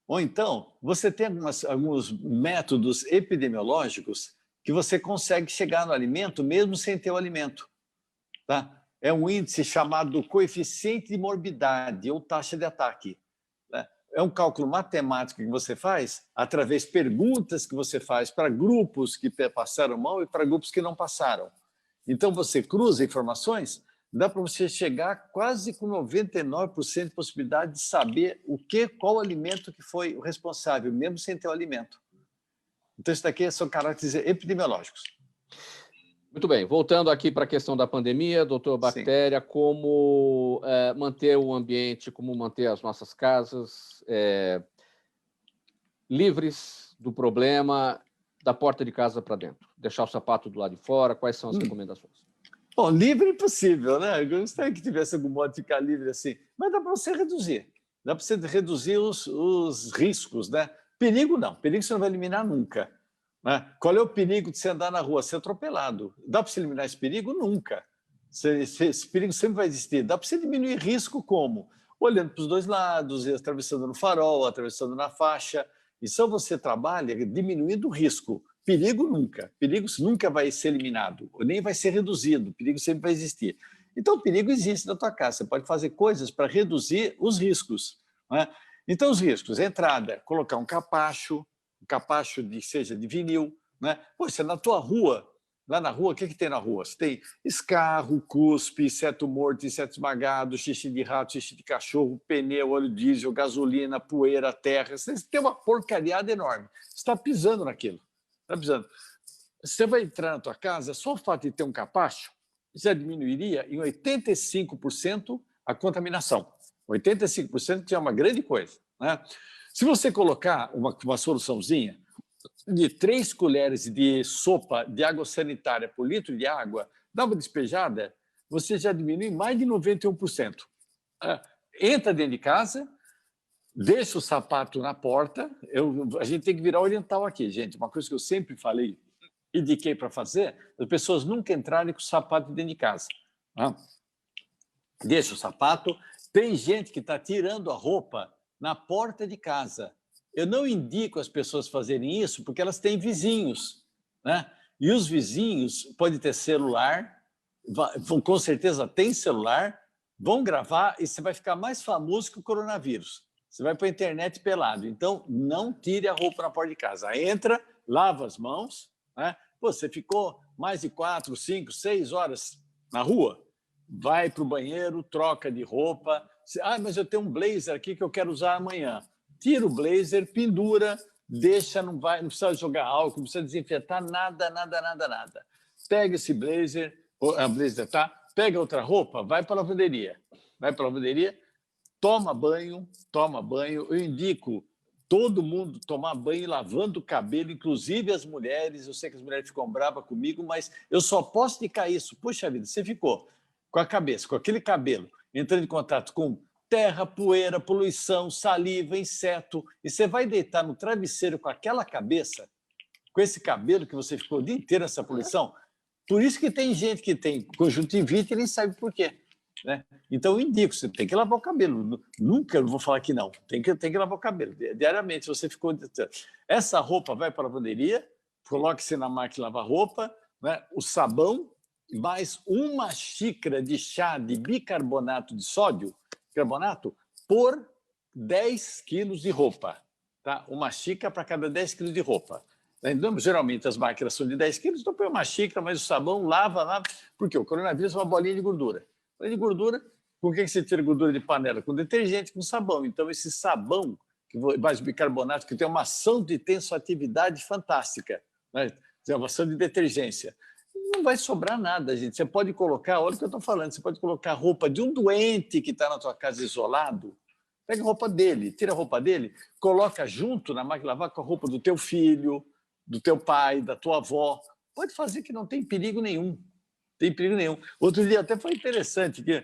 ou então você tem alguns métodos epidemiológicos que você consegue chegar no alimento mesmo sem ter o alimento. Tá? É um índice chamado coeficiente de morbidade ou taxa de ataque. Né? É um cálculo matemático que você faz através de perguntas que você faz para grupos que passaram mal e para grupos que não passaram. Então, você cruza informações, dá para você chegar quase com 99% de possibilidade de saber qual alimento que foi o responsável, mesmo sem ter o alimento. Então, isso daqui são caracteres epidemiológicos. Muito bem, voltando aqui para a questão da pandemia, doutor Bactéria, como manter o ambiente, como manter as nossas casas livres do problema, da porta de casa para dentro? Deixar o sapato do lado de fora, quais são as recomendações? Bom, livre é impossível, né? Eu gostaria que tivesse algum modo de ficar livre assim, mas dá para você reduzir. Dá para você reduzir os riscos, né? Perigo não, perigo você não vai eliminar nunca. Né? Qual é o perigo de você andar na rua, ser atropelado? Dá para você eliminar esse perigo? Nunca. Esse perigo sempre vai existir. Dá para você diminuir risco como? Olhando para os dois lados, atravessando no farol, atravessando na faixa. E só você trabalha diminuindo o risco. Perigo nunca. Perigo nunca vai ser eliminado, nem vai ser reduzido. Perigo sempre vai existir. Então, o perigo existe na tua casa. Você pode fazer coisas para reduzir os riscos. Né? Então, os riscos. Entrada, colocar um capacho seja de vinil. Né? Pô, você na tua rua, lá na rua, o que tem na rua? Você tem escarro, cuspe, inseto morto, inseto esmagado, xixi de rato, xixi de cachorro, pneu, óleo diesel, gasolina, poeira, terra. Você tem uma porcariada enorme. Você está pisando naquilo. Está pisando. Você vai entrar na tua casa, só o fato de ter um capacho já diminuiria em 85% a contaminação. 85% já é uma grande coisa. Né? Se você colocar uma soluçãozinha de 3 colheres de sopa de água sanitária por litro de água, dá uma despejada, você já diminui mais de 91%. Entra dentro de casa, deixa o sapato na porta. A gente tem que virar oriental aqui, gente. Uma coisa que eu sempre falei, indiquei para fazer, as pessoas nunca entrarem com o sapato dentro de casa. Deixa o sapato. Tem gente que está tirando a roupa na porta de casa. Eu não indico as pessoas fazerem isso porque elas têm vizinhos. Né? E os vizinhos podem ter celular, com certeza tem celular, vão gravar e você vai ficar mais famoso que o coronavírus. Você vai para a internet pelado. Então, não tire a roupa na porta de casa. Entra, lava as mãos, né? Você ficou mais de 4, 5, 6 horas na rua, vai para o banheiro, troca de roupa. Mas eu tenho um blazer aqui que eu quero usar amanhã. Tira o blazer, pendura, deixa, não precisa jogar álcool, não precisa desinfetar, nada. Pega esse blazer, tá? Pega outra roupa, vai para a lavanderia. Toma banho. Eu indico todo mundo tomar banho lavando o cabelo, inclusive as mulheres. Eu sei que as mulheres ficam bravas comigo, mas eu só posso indicar isso. Puxa vida, você ficou com a cabeça, com aquele cabelo, entrando em contato com terra, poeira, poluição, saliva, inseto, e você vai deitar no travesseiro com aquela cabeça, com esse cabelo que você ficou o dia inteiro nessa poluição. Por isso que tem gente que tem conjuntivite e nem sabe por quê, né? Então, eu indico, você tem que lavar o cabelo. Nunca vou falar que não. Tem que lavar o cabelo. Diariamente, você ficou... Essa roupa vai para a lavanderia, coloque-se na máquina de lavar roupa, né? O sabão, mais uma xícara de chá de bicarbonato de sódio, por 10 quilos de roupa. Tá? Uma xícara para cada 10 quilos de roupa. Então, geralmente, as máquinas são de 10 quilos, então põe uma xícara, mas o sabão lava. Porque o coronavírus é uma bolinha de gordura. De gordura, com que você tira gordura de panela? Com detergente, com sabão. Então, esse sabão, mais bicarbonato, que tem uma ação de tensoatividade fantástica, né? Tem uma ação de detergência. Não vai sobrar nada, gente. Você pode colocar, olha o que eu estou falando, você pode colocar roupa de um doente que está na tua casa isolado, pega a roupa dele, tira a roupa dele, coloca junto na máquina de lavar com a roupa do teu filho, do teu pai, da tua avó. Pode fazer que não tem perigo nenhum. Outro dia até foi interessante que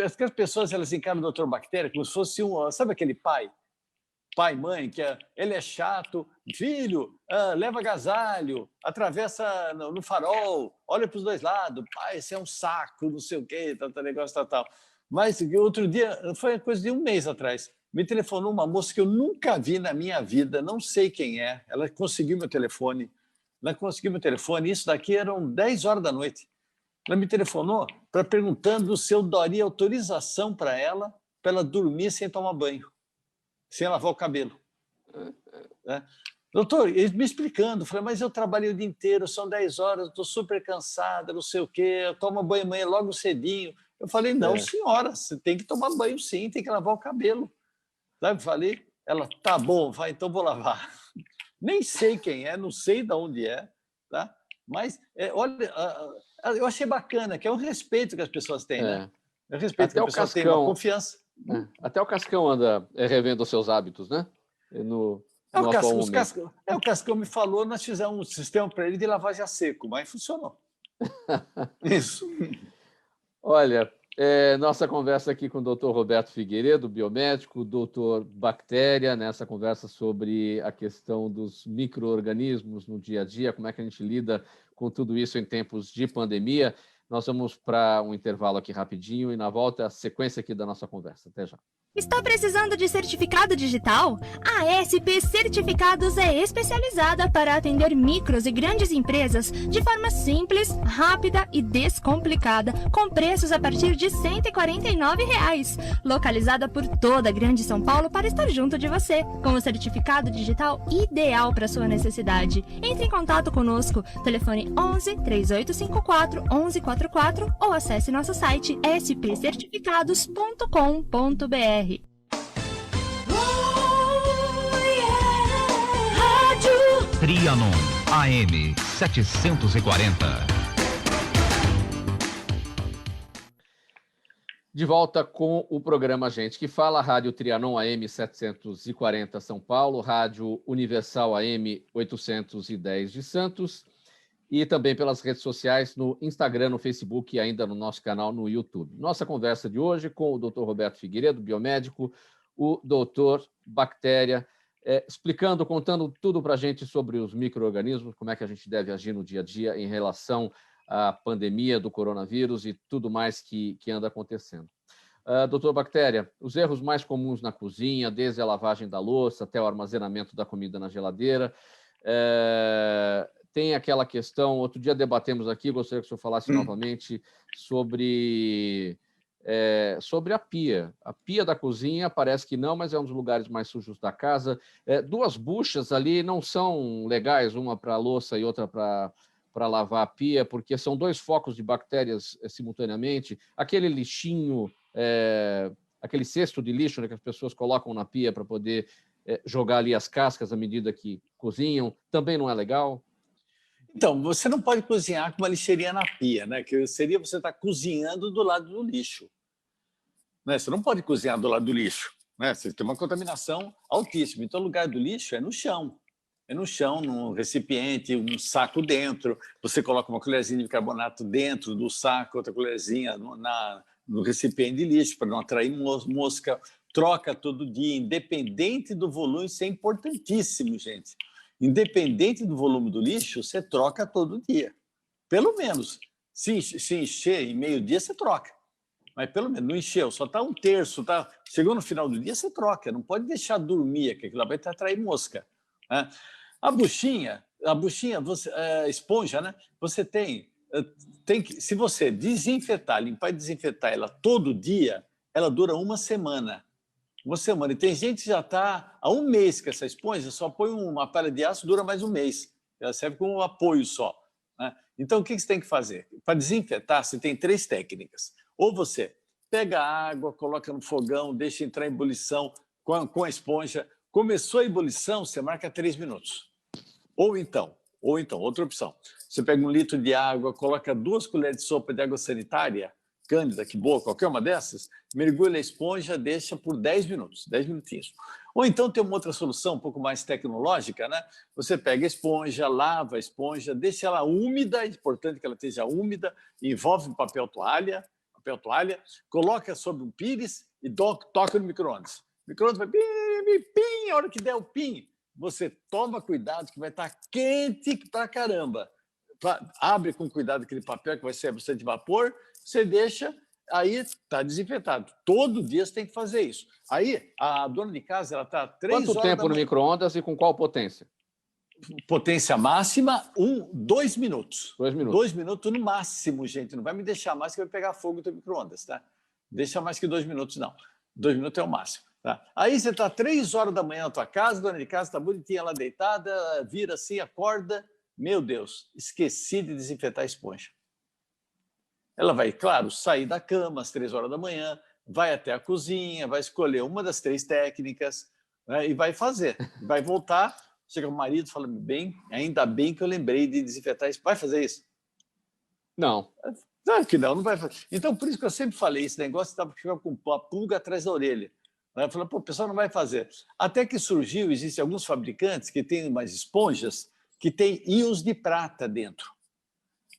as pessoas elas encaram o Dr. Bactéria como se fosse sabe aquele pai, mãe, que ele é chato, filho, leva agasalho, atravessa no farol, olha para os dois lados, pai, esse é um saco, não sei o quê, tal. Mas outro dia, foi coisa de um mês atrás, me telefonou uma moça que eu nunca vi na minha vida, não sei quem é, ela conseguiu meu telefone, isso daqui eram 10 horas da noite. Ela me telefonou perguntando se eu daria autorização para ela dormir sem tomar banho, sem lavar o cabelo. Doutor, ele me explicando, falei, mas eu trabalhei o dia inteiro, são 10 horas, estou super cansada, não sei o quê, eu tomo banho amanhã logo cedinho. Eu falei, não, senhora, você tem que tomar banho sim, tem que lavar o cabelo. Sabe, falei, ela, tá bom, vai, então vou lavar. Nem sei quem é, não sei de onde é, tá? Mas, olha, eu achei bacana, que é o respeito que as pessoas têm, né? É o respeito que as pessoas têm, uma confiança. Até o Cascão anda revendo os seus hábitos, né? O Cascão me falou, nós fizemos um sistema para ele de lavagem a seco, mas funcionou. Isso. Olha, nossa conversa aqui com o Dr. Roberto Figueiredo, biomédico, doutor Bactéria, nessa conversa sobre a questão dos micro-organismos no dia a dia, como é que a gente lida com tudo isso em tempos de pandemia. Nós vamos para um intervalo aqui rapidinho e na volta a sequência aqui da nossa conversa. Até já. Está precisando de certificado digital? A SP Certificados é especializada para atender micros e grandes empresas de forma simples, rápida e descomplicada, com preços a partir de R$ 149. Localizada por toda a Grande São Paulo para estar junto de você, com o certificado digital ideal para sua necessidade. Entre em contato conosco, telefone 11 3854 1144 ou acesse nosso site spcertificados.com.br. Trianon AM 740. De volta com o programa Gente que Fala, Rádio Trianon AM 740 São Paulo, Rádio Universal AM 810 de Santos e também pelas redes sociais no Instagram, no Facebook e ainda no nosso canal no YouTube. Nossa conversa de hoje com o Dr. Roberto Figueiredo, biomédico, o Dr. Bactéria, contando tudo para a gente sobre os micro-organismos, como é que a gente deve agir no dia a dia em relação à pandemia do coronavírus e tudo mais que anda acontecendo. Doutor Bactéria, os erros mais comuns na cozinha, desde a lavagem da louça até o armazenamento da comida na geladeira, tem aquela questão, outro dia debatemos aqui, gostaria que o senhor falasse novamente sobre sobre a pia. A pia da cozinha parece que não, mas é um dos lugares mais sujos da casa. Duas buchas ali não são legais, uma para a louça e outra para lavar a pia, porque são dois focos de bactérias simultaneamente. Aquele lixinho, aquele cesto de lixo, né, que as pessoas colocam na pia para poder jogar ali as cascas à medida que cozinham, também não é legal? Então, você não pode cozinhar com uma lixeirinha na pia, né? Que seria você estar cozinhando do lado do lixo. Né? Você não pode cozinhar do lado do lixo. Né? Você tem uma contaminação altíssima. Então, o lugar do lixo é no chão. É no chão, num recipiente, um saco dentro. Você coloca uma colherzinha de bicarbonato dentro do saco, outra colherzinha no recipiente de lixo, para não atrair mosca. Troca todo dia, independente do volume. Isso é importantíssimo, gente. Independente do volume do lixo, você troca todo dia. Pelo menos. Se encher em meio-dia, você troca. Mas pelo menos não encheu, só está um terço. Chegou no final do dia, você troca. Não pode deixar dormir, que aquilo lá vai atrair mosca. Né? A buchinha, esponja, né? Você tem que, se você limpar e desinfetar ela todo dia, ela dura uma semana. Uma semana. E tem gente que já está há um mês com essa esponja, só põe uma palha de aço, dura mais um mês. Ela serve como um apoio só. Né? Então, o que você tem que fazer? Para desinfetar, você tem 3 técnicas. Ou você pega a água, coloca no fogão, deixa entrar em ebulição com a esponja. Começou a ebulição, você marca 3 minutos. Ou então, outra opção. Você pega 1 litro de água, coloca 2 colheres de sopa de água sanitária, Cândida, que boa, qualquer uma dessas, mergulha a esponja, deixa por 10 minutos, 10 minutinhos. Ou então tem uma outra solução um pouco mais tecnológica, né? Você pega a esponja, lava a esponja, deixa ela úmida, é importante que ela esteja úmida, envolve papel toalha, coloca sobre um pires e toca no micro-ondas. O micro-ondas vai pim, a hora que der o pim, você toma cuidado que vai estar quente pra caramba. Abre com cuidado aquele papel que vai ser bastante vapor, você deixa, aí está desinfetado. Todo dia você tem que fazer isso. Aí a dona de casa ela está 3 horas. Quanto tempo no micro-ondas e com qual potência? Potência máxima, 2 minutos. 2 minutos. 2 minutos no máximo, gente. Não vai me deixar mais que vai pegar fogo no teu micro-ondas, tá? Deixa mais que 2 minutos, não. 2 minutos é o máximo. Tá? Aí você está 3 horas da manhã na tua casa, a dona de casa está bonitinha lá deitada, vira assim, acorda. Meu Deus, esqueci de desinfetar a esponja. Ela vai, claro, sair da cama às 3 horas da manhã, vai até a cozinha, vai escolher uma das 3 técnicas, né, e vai fazer. Vai voltar, chega o marido e fala, ainda bem que eu lembrei de desinfetar isso. Vai fazer isso? Não. Claro que não vai fazer. Então, por isso que eu sempre falei, esse negócio estava ficando com a pulga atrás da orelha. Eu falei, o pessoal não vai fazer. Até que surgiu, existem alguns fabricantes que têm umas esponjas que têm íons de prata dentro.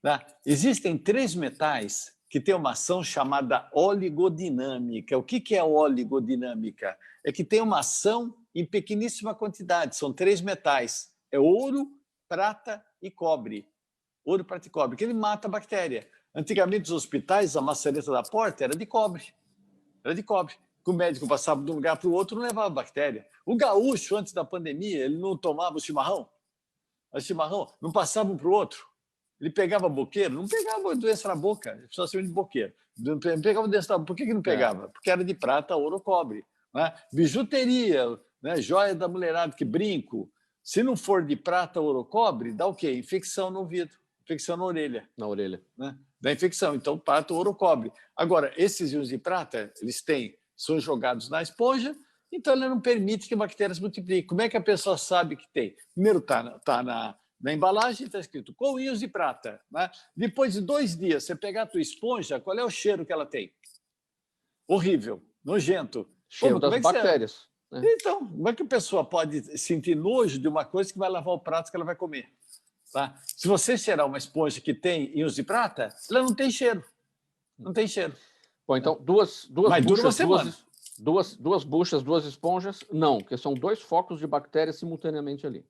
Tá? Existem 3 metais que têm uma ação chamada oligodinâmica. O que é oligodinâmica? É que tem uma ação em pequeníssima quantidade. São 3 metais. É ouro, prata e cobre. Ouro, prata e cobre, que ele mata a bactéria. Antigamente, os hospitais, a maçaneta da porta era de cobre. Era de cobre. O médico passava de um lugar para o outro, não levava bactéria. O gaúcho, antes da pandemia, ele não tomava o chimarrão? O chimarrão não passava um para o outro. Ele pegava boqueiro, não pegava doença na boca, só se de boqueiro. Não pegava doença na boca. Por que não pegava? Porque era de prata, ouro ou cobre. Né? Bijuteria, né? Joia da mulherada, que brinco. Se não for de prata, ouro ou cobre, dá o quê? Infecção no ouvido, infecção na orelha. Na orelha. Né? Dá infecção. Então, prata, ouro ou cobre. Agora, esses íons de prata, são jogados na esponja, então ele não permite que bactérias multipliquem. Como é que a pessoa sabe que tem? Primeiro está na embalagem, está escrito com íons de prata. Né? Depois de 2 dias, você pegar a tua esponja, qual é o cheiro que ela tem? Horrível, nojento. Cheiro das bactérias. Né? Então, como é que a pessoa pode sentir nojo de uma coisa que vai lavar o prato que ela vai comer? Tá? Se você cheirar uma esponja que tem íons de prata, ela não tem cheiro. Não tem cheiro. Bom, então, duas buchas, 2 esponjas, não, porque são 2 focos de bactérias simultaneamente ali.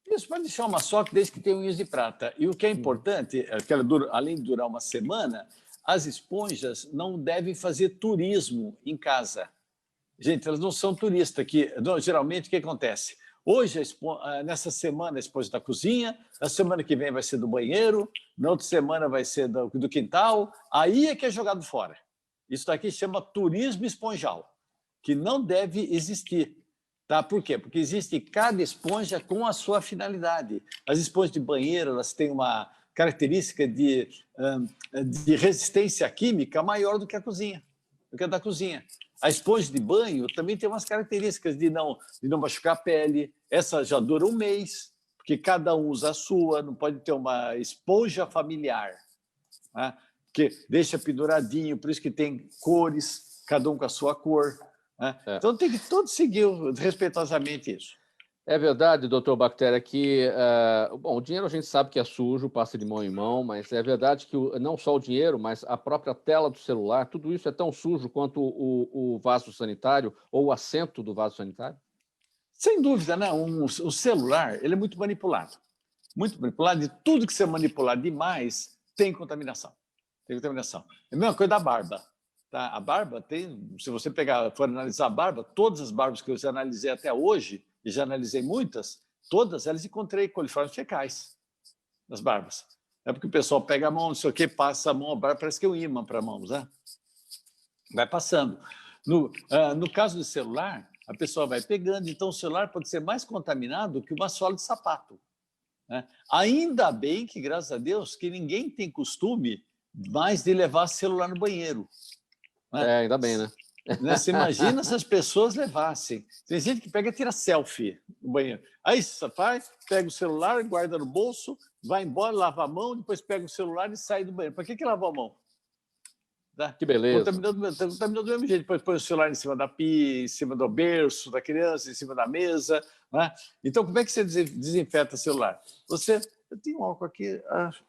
Isso pode deixar uma só, desde que tenha íons de prata. E o que é importante, é que além de durar uma semana, as esponjas não devem fazer turismo em casa. Gente, elas não são turistas. Geralmente, o que acontece? Hoje, nessa semana, a esponja da cozinha, na semana que vem vai ser do banheiro, na outra semana vai ser do quintal, aí é que é jogado fora. Isso daqui chama turismo esponjal, que não deve existir. Tá? Por quê? Porque existe cada esponja com a sua finalidade. As esponjas de banheiro, elas têm uma característica de resistência química maior do que a cozinha, do que a da cozinha. A esponja de banho também tem umas características de não machucar a pele. Essa já dura 1 mês, porque cada um usa a sua, não pode ter uma esponja familiar, né? Que deixa penduradinho, por isso que tem cores, cada um com a sua cor. Né? Então tem que todos seguir respeitosamente isso. É verdade, doutor Bactéria, que bom, o dinheiro a gente sabe que é sujo, passa de mão em mão, mas é verdade que não só o dinheiro, mas a própria tela do celular, tudo isso é tão sujo quanto o vaso sanitário ou o assento do vaso sanitário? Sem dúvida, né? O celular ele é muito manipulado. Muito manipulado, e tudo que você manipular demais tem contaminação. Tem contaminação. É a mesma coisa da barba. Tá? A barba tem, se você for analisar a barba, todas as barbas que eu já analisei até hoje, e já analisei muitas, todas elas encontrei coliformes fecais nas barbas. É porque o pessoal pega a mão, não sei o quê, passa a mão, a barba parece que é um imã para mãos, né? Vai passando. No caso do celular, a pessoa vai pegando, então o celular pode ser mais contaminado que uma sola de sapato. Né? Ainda bem que, graças a Deus, que ninguém tem costume mais de levar celular no banheiro. Né? Ainda bem, né? Você imagina se as pessoas levassem. Tem gente que pega e tira selfie no banheiro. Aí você vai, pega o celular, guarda no bolso, vai embora, lava a mão, depois pega o celular e sai do banheiro. Para que lavou a mão? Tá? Que beleza. Contaminou do mesmo jeito. Depois põe o celular em cima da pia, em cima do berço da criança, em cima da mesa. Né? Então, como é que você desinfeta o celular? Eu tenho um álcool aqui,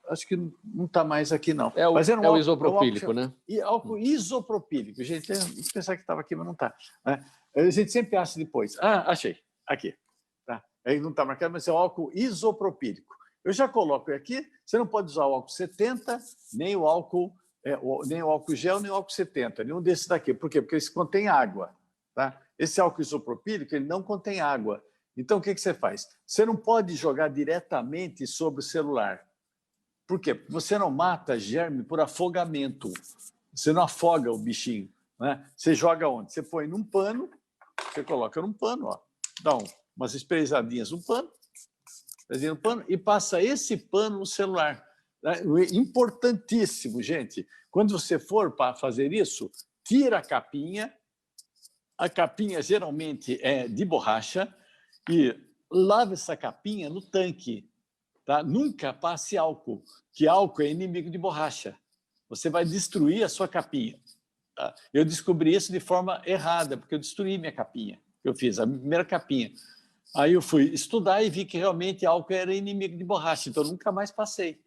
acho que não está mais aqui, não. Mas era o isopropílico, né? Álcool isopropílico. Gente, eu pensava que estava aqui, mas não está. Né? A gente sempre acha depois. Achei. Aqui. Tá? Aí não está marcado, mas é o álcool isopropílico. Eu já coloco aqui. Você não pode usar o álcool 70, nem o álcool gel, nem o álcool 70. Nenhum desses daqui. Por quê? Porque eles contêm água. Tá? Esse álcool isopropílico ele não contém água. Então, o que você faz? Você não pode jogar diretamente sobre o celular. Por quê? Porque você não mata germe por afogamento. Você não afoga o bichinho. Né? Você joga onde? Você põe num pano, você coloca num pano, ó, dá umas esprezadinhas no pano, e passa esse pano no celular. Importantíssimo, gente. Quando você for para fazer isso, tira a capinha. A capinha geralmente é de borracha, e lave essa capinha no tanque. Tá? Nunca passe álcool, que álcool é inimigo de borracha. Você vai destruir a sua capinha. Tá? Eu descobri isso de forma errada, porque eu destruí minha capinha. Eu fiz a primeira capinha. Aí eu fui estudar e vi que realmente álcool era inimigo de borracha, então eu nunca mais passei.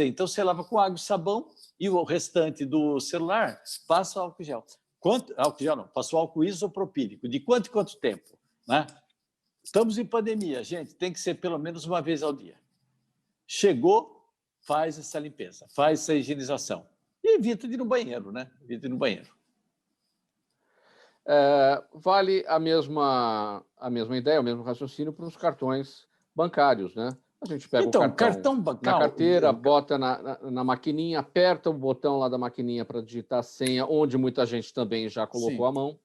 Então você lava com água e sabão e o restante do celular passa o álcool gel. Álcool gel não, passa o álcool isopropílico. De quanto em quanto tempo? Né? Estamos em pandemia, gente, tem que ser pelo menos uma vez ao dia. Chegou, faz essa limpeza, faz essa higienização. E evita de ir no banheiro, né? Evita de ir no banheiro. Vale a mesma ideia, o mesmo raciocínio para os cartões bancários, né? A gente pega o cartão na carteira, bota na maquininha, aperta o botão lá da maquininha para digitar a senha, onde muita gente também já colocou a mão.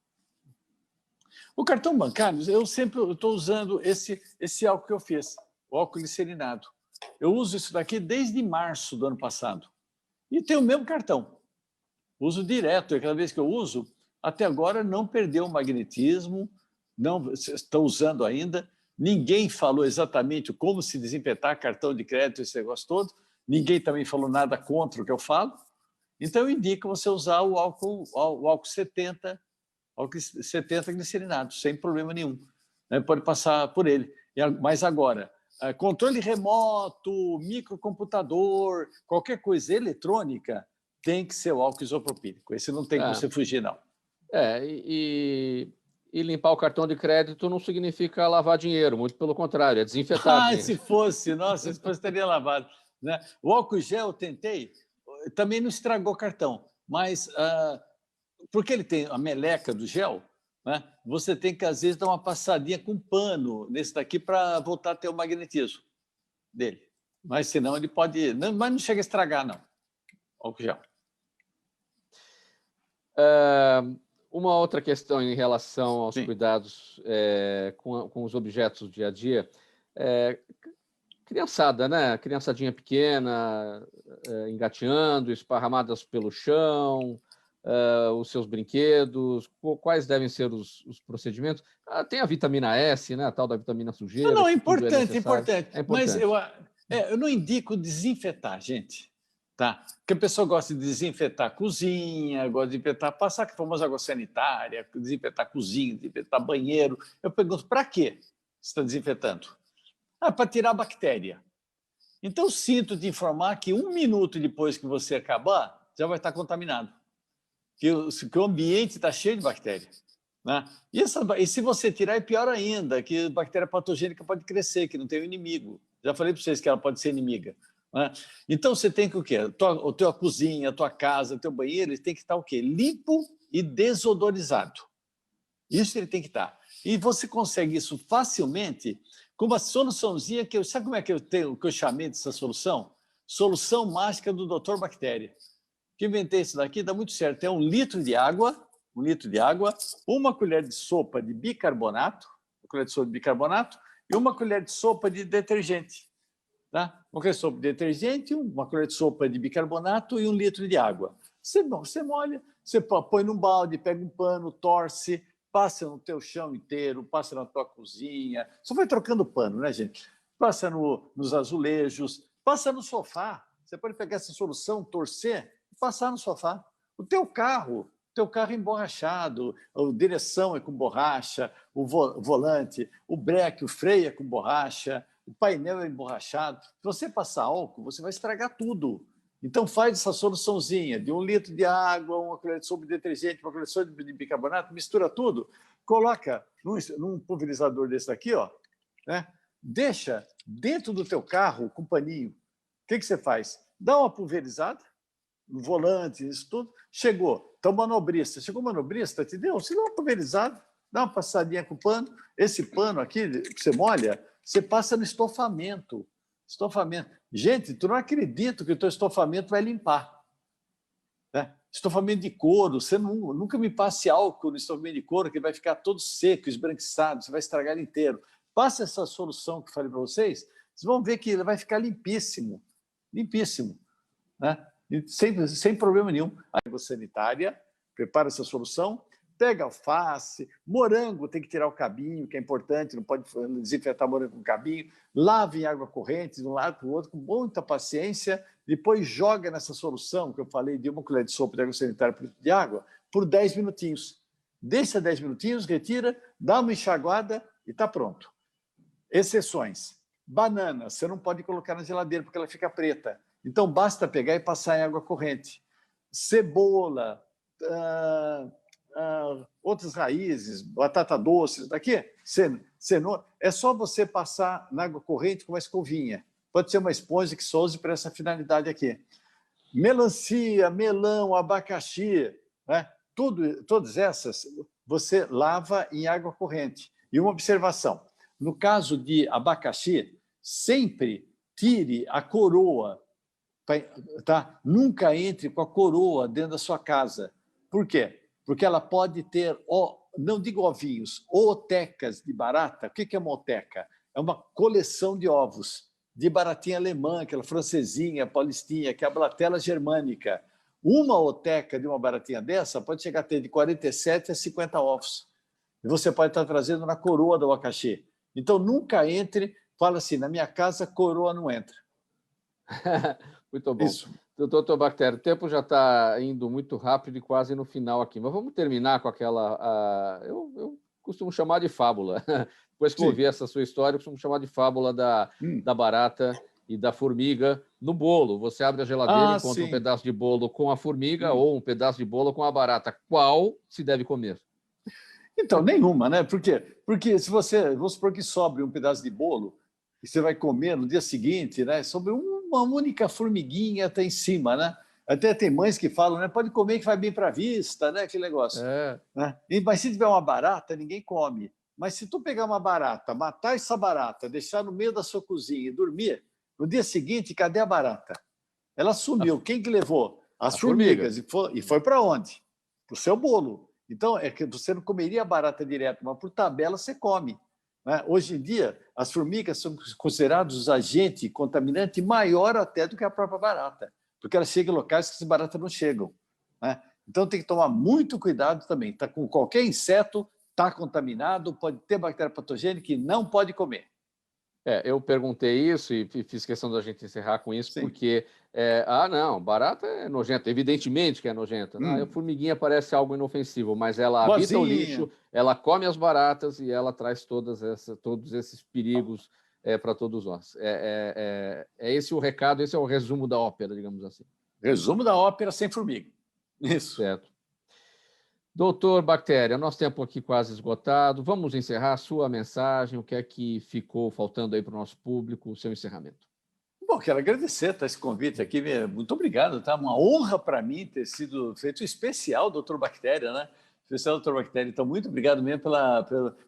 O cartão bancário, eu estou usando esse álcool que eu fiz, o álcool glicerinado. Eu uso isso daqui desde março do ano passado. E tenho o mesmo cartão. Uso direto, e cada vez que eu uso, até agora não perdeu o magnetismo, não estão usando ainda. Ninguém falou exatamente como se desinfetar cartão de crédito, esse negócio todo. Ninguém também falou nada contra o que eu falo. Então, eu indico você usar o álcool 70, álcool 70 glicerinado, sem problema nenhum. Pode passar por ele. Mas agora, controle remoto, microcomputador, qualquer coisa eletrônica, tem que ser o álcool isopropílico. Esse não tem como você fugir, não. E limpar o cartão de crédito não significa lavar dinheiro, muito pelo contrário, é desinfetar dinheiro. Se fosse, teria lavado. Né? O álcool gel eu tentei, também não estragou o cartão, mas porque ele tem a meleca do gel, né? Você tem que, às vezes, dar uma passadinha com pano nesse daqui para voltar a ter o magnetismo dele. Mas, senão, ele pode... mas não chega a estragar, não, o álcool gel. Uma outra questão em relação aos Sim. cuidados com os objetos do dia a dia. Criançada, né? Criançadinha pequena, engateando, esparramadas pelo chão, os seus brinquedos, quais devem ser os procedimentos? Tem a vitamina S, né? A tal da vitamina sujeira. Não, que tudo importante. É importante. Mas eu não indico desinfetar, gente. Tá? Porque a pessoa gosta de desinfetar a cozinha, gosta de desinfetar, passar a famosa água sanitária, desinfetar a cozinha, desinfetar banheiro. Eu pergunto, para quê você está desinfetando? Para tirar a bactéria. Então, sinto te informar que 1 minuto depois que você acabar, já vai estar contaminado. Que o ambiente está cheio de bactéria. Né? E se você tirar, é pior ainda, que a bactéria patogênica pode crescer, que não tem um inimigo. Já falei para vocês que ela pode ser inimiga. Né? Então, você tem que o quê? A tua cozinha, a tua casa, o teu banheiro, ele tem que estar o quê? Limpo e desodorizado. Isso ele tem que estar. E você consegue isso facilmente com uma soluçãozinha que sabe como é que eu chamei dessa solução? Solução mágica do Dr. Bactéria. Que inventei isso daqui, dá muito certo. É 1 litro de água, 1 colher de sopa de bicarbonato, e 1 colher de sopa de detergente. Tá? 1 colher de sopa de detergente, 1 colher de sopa de bicarbonato e 1 litro de água. Você molha, você põe num balde, pega um pano, torce, passa no teu chão inteiro, passa na tua cozinha. Só vai trocando pano, né, gente? Passa nos azulejos, passa no sofá. Você pode pegar essa solução, torcer e passar no sofá. O teu carro é emborrachado, a direção é com borracha, o volante, o breque, o freio é com borracha, o painel é emborrachado. Se você passar álcool, você vai estragar tudo. Então, faz essa soluçãozinha de 1 litro de água, 1 colher de sopa de detergente, 1 colher de sopa de bicarbonato, mistura tudo, coloca num pulverizador desse aqui, ó, né? Deixa dentro do teu carro com paninho. O que você faz? Dá uma pulverizada no volante, isso tudo. Chegou, então manobrista. Chegou o manobrista, te deu? Se dá uma pulverizada, dá uma passadinha com o pano. Esse pano aqui, que você molha, você passa no estofamento. Gente, tu não acredita que o teu estofamento vai limpar. Né? Estofamento de couro, você nunca me passe álcool no estofamento de couro, que vai ficar todo seco, esbranquiçado, você vai estragar ele inteiro. Passa essa solução que eu falei para vocês vão ver que ele vai ficar limpíssimo. Né? E sem problema nenhum. Água sanitária, prepara essa solução, pega alface, morango, tem que tirar o cabinho, que é importante, não pode desinfetar morango com cabinho, lava em água corrente, de um lado para o outro, com muita paciência, depois joga nessa solução, que eu falei, de 1 colher de sopa de água sanitária por litro de água, por 10 minutinhos. Deixa 10 minutinhos, retira, dá uma enxaguada e está pronto. Exceções. Banana, você não pode colocar na geladeira porque ela fica preta. Então, basta pegar e passar em água corrente. Cebola, outras raízes, batata doce, daqui, cenoura, é só você passar na água corrente com uma escovinha. Pode ser uma esponja que só use para essa finalidade aqui. Melancia, melão, abacaxi, né? Todas essas você lava em água corrente. E uma observação, no caso de abacaxi, sempre tire a coroa, tá? Nunca entre com a coroa dentro da sua casa. Por quê? Porque ela pode ter, não digo ovinhos, otecas de barata. O que é uma oteca? É uma coleção de ovos de baratinha alemã, aquela francesinha, paulistinha, que é a Blatella germânica. Uma oteca de uma baratinha dessa pode chegar a ter de 47 a 50 ovos. E você pode estar trazendo na coroa do abacaxi. Então, nunca entre, fala assim, na minha casa, coroa não entra. Muito bom. Isso. Doutor Bactéria, o tempo já está indo muito rápido e quase no final aqui, mas vamos terminar com aquela... Eu costumo chamar de fábula. Depois que eu ouvi essa sua história, eu costumo chamar de fábula da barata e da formiga no bolo. Você abre a geladeira e encontra um pedaço de bolo com a formiga ou um pedaço de bolo com a barata. Qual se deve comer? Então, nenhuma, né? Por quê? Porque se você, vamos supor que sobre um pedaço de bolo e você vai comer no dia seguinte, né? Sobre uma única formiguinha até em cima, né? Até tem mães que falam, né? Pode comer que vai bem para a vista, né? Aquele negócio. Né? Mas se tiver uma barata, ninguém come. Mas se tu pegar uma barata, matar essa barata, deixar no meio da sua cozinha e dormir, no dia seguinte, cadê a barata? Ela sumiu. Quem que levou? As formigas. E foi para onde? para o seu bolo. Então, é que você não comeria barata direto, mas por tabela você come. Né? Hoje em dia, as formigas são consideradas os agentes contaminantes maior até do que a própria barata, porque elas chegam em locais que as baratas não chegam. Né? Então, tem que tomar muito cuidado também. Tá com qualquer inseto, está contaminado, pode ter bactéria patogênica e não pode comer. Eu perguntei isso e fiz questão da gente encerrar com isso, Sim. porque, não, barata é nojenta, evidentemente que é nojenta. A formiguinha parece algo inofensivo, mas ela habita o lixo, ela come as baratas e ela traz todos esses perigos para todos nós. É esse o recado, esse é o resumo da ópera, digamos assim. Resumo da ópera sem formiga. Isso. Certo. Doutor Bactéria, nosso tempo aqui quase esgotado. Vamos encerrar a sua mensagem. O que é que ficou faltando aí para o nosso público, o seu encerramento? Bom, quero agradecer esse convite aqui. Muito obrigado. Tá uma honra para mim ter sido feito um especial, doutor Bactéria, né? Especial, doutor Bactéria. Então, muito obrigado mesmo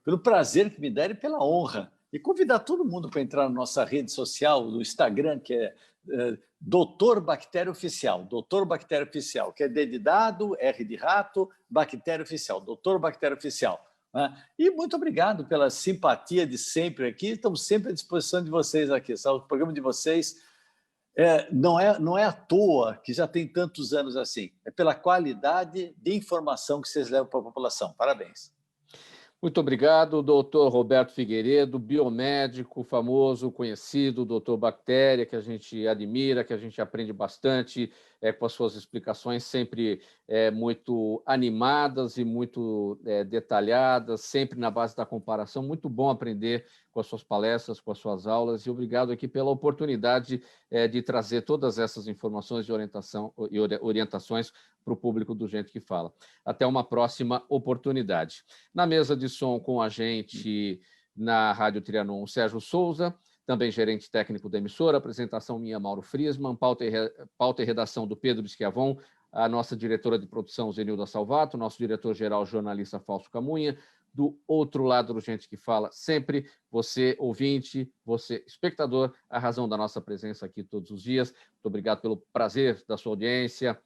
pelo prazer que me deram e pela honra. E convidar todo mundo para entrar na nossa rede social, no Instagram, que é Doutor Bactéria Oficial. Doutor Bactéria Oficial, que é D de dado, R de rato, Bactéria Oficial. Doutor Bactéria Oficial. Né? E muito obrigado pela simpatia de sempre aqui. Estamos sempre à disposição de vocês aqui. Sabe? O programa de vocês não é à toa que já tem tantos anos assim. É pela qualidade de informação que vocês levam para a população. Parabéns. Muito obrigado, doutor Roberto Figueiredo, biomédico, famoso, conhecido, doutor Bactéria, que a gente admira, que a gente aprende bastante com as suas explicações sempre muito animadas e muito detalhadas, sempre na base da comparação. Muito bom aprender com as suas palestras, com as suas aulas, e obrigado aqui pela oportunidade de trazer todas essas informações de orientação e orientações para o público do Gente que Fala. Até uma próxima oportunidade. Na mesa de som com a gente na Rádio Trianon, o Sérgio Souza, também gerente técnico da emissora, apresentação minha, Mauro Friesman, pauta e redação do Pedro Schiavon, a nossa diretora de produção, Zenilda Salvato, nosso diretor-geral, jornalista Fausto Camunha. Do outro lado do Gente que Fala, sempre você, ouvinte, você, espectador, a razão da nossa presença aqui todos os dias. Muito obrigado pelo prazer da sua audiência.